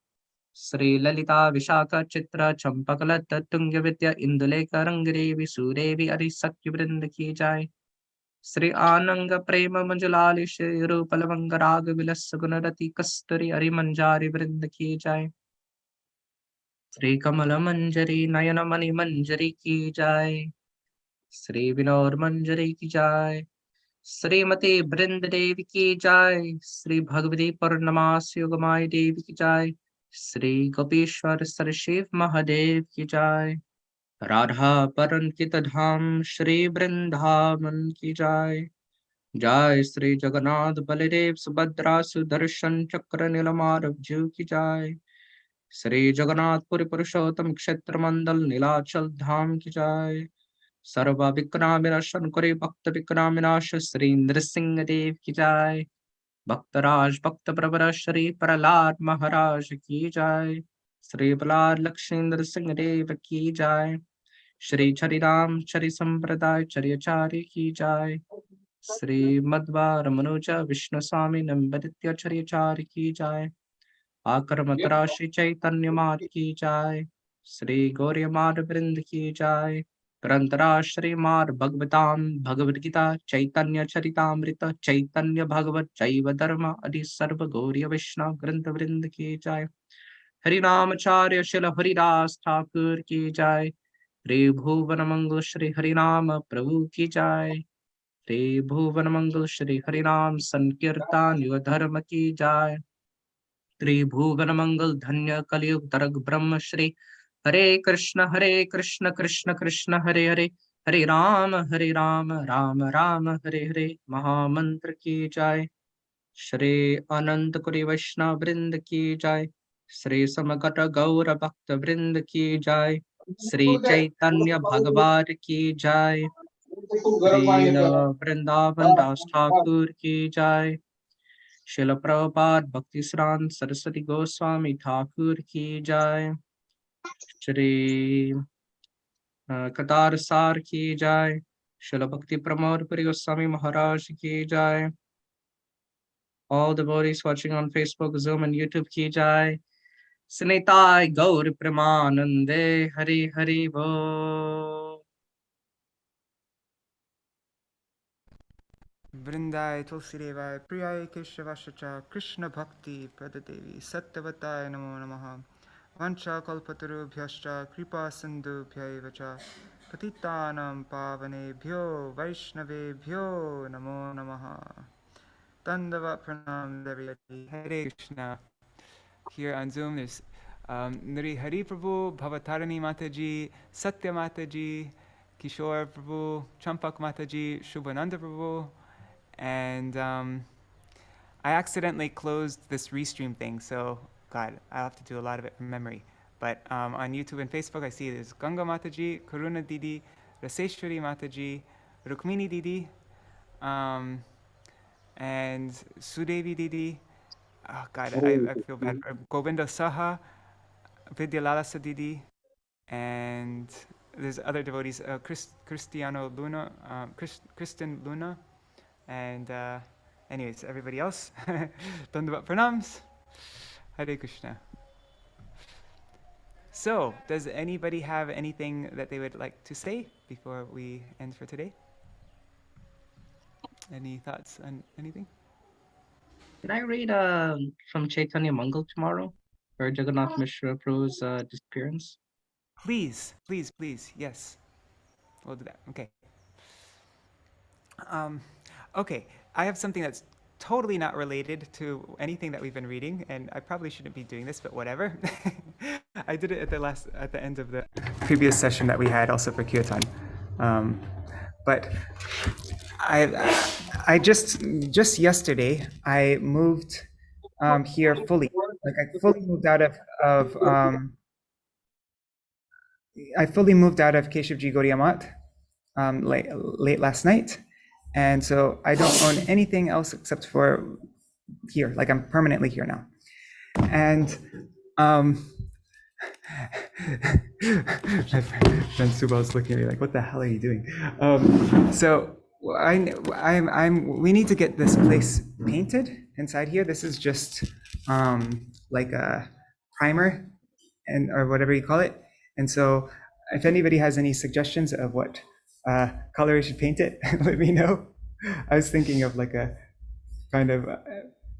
Sri Lalita Vishaka Chitra Champakalat Tunga Vidya Induleka Rangadevi Sudevi Adi Sakhi Vrinda ki jai. Sri Ananga Prema Manjalali Shri Rupalavanga Raga Vilas Gunarati Kasturi Ari Manjari Vrinda ki jai. Sri Kamala Manjari Nayana Mani Manjari ki jai. Sri Vinod Manjari ki jai. Srimati Brinda Devi ki jai. Sri Bhagavati Purnamasi Yogamai Devi ki jai. Sri Gopishwar Sarshiv Mahadev ki jai. Radha Parankita Dham Shri Vrindavan ki jai. Jai Sri Jagannath Baladev Subhadra Sudarshan Chakra Nilamarav Ju ki jai. Sri Jagannath Puri Purushottam Kshetra Mandal Nilachal Dham ki jai. Sarva Vikram Vinashan Kuri Bhakta Vikram Vinasha Sri Nrsimha Dev ki jai. Bhaktaraj Bhakta Pravara Shri Prahlad Maharaj ki jai. Sri Prahlad Lakshmindra Singh Dev ki jai. Shri Chariram Chari Sampradaya Charyachari ki jai. Sri Madhva Ramanuja Vishnu Swami Nambaditya Charyachari ki jai. Akarmatara Shri Chaitanya Mat ki jai. Sri Gauriya Mad Vrind ki jai. Grantara Shri Mad Bhagavatam Bhagavad Gita Chaitanya Charitamrita Chaitanya Bhagavat Jaiva Dharma Adi Sarva Gauriya Vishnu Grantha Vrind ki jai. Hari Ramacharya Shila Haridas Thakur ki jai. Re Bhuvan Mangal Shri Harinam Prabhu ki jai. Re Bhuvan Mangal Shri Harinam Sankirtan Yuga Dharma ki jai. त्रिभुवन मंगल धन्य कलयुग तरग ब्रह्म श्री हरे कृष्ण कृष्ण कृष्ण हरे हरे हरे राम राम राम हरे हरे महामंत्र की जय। श्री अनंत कुरी वैष्णव वृंद की जय। श्री समगत गौर भक्त वृंद की जय। श्री चैतन्य भगवान की जय। श्रील वृंदावन दास ठाकुर की जय। शिल प्रभुपाद भक्ति सिद्धांत सरस्वती गोस्वामी ठाकुर की जय। श्री कतार सार की जय। शिल भक्ति प्रमोद पुरी गोस्वामी महाराज की जय। All devotees watching on Facebook, Zoom and YouTube की जय। स्नेताय गौर प्रेमानंदे हरि हरि बोल। Vrindai Tulsidevai Priyai Keshavashacha Krishna Bhakti Padadevi Sattvatai Namo Namaha Vancha Kalpatarubhyascha Kripa Sindhubhyaivacha Patitanam Pavanebhyo Vaishnavebhyo Namo Namaha. Dandava Pranam Devayati. Hare Krishna. Here on Zoom there's Nri Hari Prabhu, Bhavatarani Mataji, Satya Mataji, Kishore Prabhu, Champak Mataji, Shubhananda Prabhu, and I accidentally closed this restream thing, so God, I'll have to do a lot of it from memory. But on YouTube and Facebook, I see there's Ganga Mataji, Karuna Didi, Raseshwari Mataji, Rukmini Didi, and Sudevi Didi. Oh God, I feel bad for Govinda Saha, Vidyalalasa Didi, and there's other devotees, Cristiano Luna, Kristen Luna, and anyways, everybody else, Dandavat Pranams, Hare Krishna. So, does anybody have anything that they would like to say before we end for today? Any thoughts on anything? Can I read from Chaitanya Mangal tomorrow for Jagannath Mishra Prabhu's disappearance? Please, please, please, yes. We'll do that. Okay. Okay, I have something that's totally not related to anything that we've been reading, and I probably shouldn't be doing this, but whatever. I did it at the end of the previous session that we had also for Kirtan. But I just yesterday I moved here fully. Like I fully moved out of Keshevji Gaudiya Math late last night, and so I don't own anything else except for here. Like I'm permanently here now, and my friend Subhal's looking at me like, "What the hell are you doing?" So we need to get this place painted inside here. This is just like a primer or whatever you call it. And so if anybody has any suggestions of what color we should paint it, let me know. I was thinking of like a kind of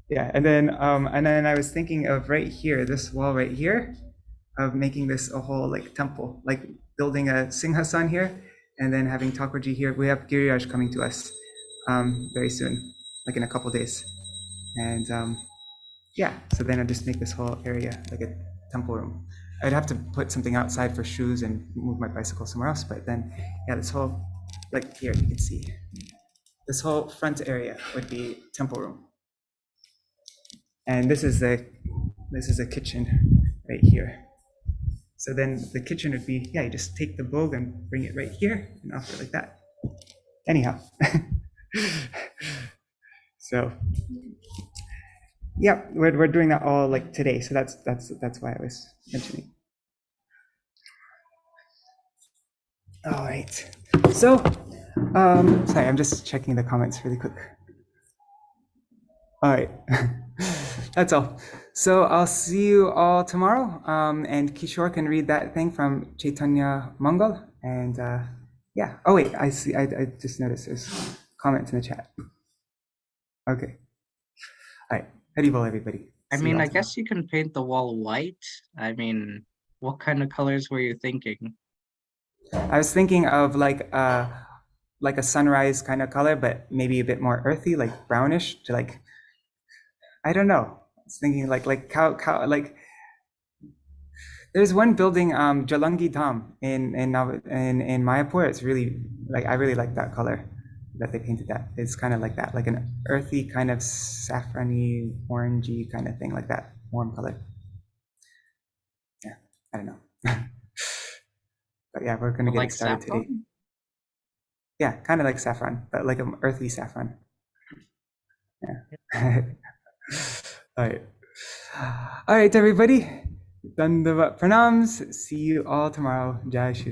yeah, and then I was thinking of right here, this wall right here, of making this a whole like temple, like building a Singhasan here, and then having Thakurji here. We have Giriraj coming to us very soon, like in a couple days, and yeah. So then I just make this whole area like a temple room. I'd have to put something outside for shoes and move my bicycle somewhere else, but then yeah, this whole like here you can see this whole front area would be temple room, and this is a kitchen right here. So then the kitchen would be, yeah, you just take the bog and bring it right here and off it like that. Anyhow, so yeah, we're doing that all like today. So that's why I was mentioning. All right. So, sorry, I'm just checking the comments really quick. All right. That's all. So I'll see you all tomorrow. And Kishore can read that thing from Chaitanya Mangal. And yeah. Oh wait, I see. I just noticed there's comments in the chat. Okay. All right. Haribol, everybody. I mean, I guess you can paint the wall white. I mean, what kind of colors were you thinking? I was thinking of like a sunrise kind of color, but maybe a bit more earthy, like brownish to like, I don't know. I was thinking like cow like there's one building, Jalangi Dham in Mayapur. It's really like, I really like that color that they painted that. It's kind of like that, like an earthy kind of saffrony, orangey kind of thing, like that, warm color. Yeah, I don't know. But yeah, we're gonna get Like it started saffron? today. Yeah, kind of like saffron, but like an earthy saffron. Yeah. All right, everybody. Dandavat pranams. See you all tomorrow. Jai Shri Ram.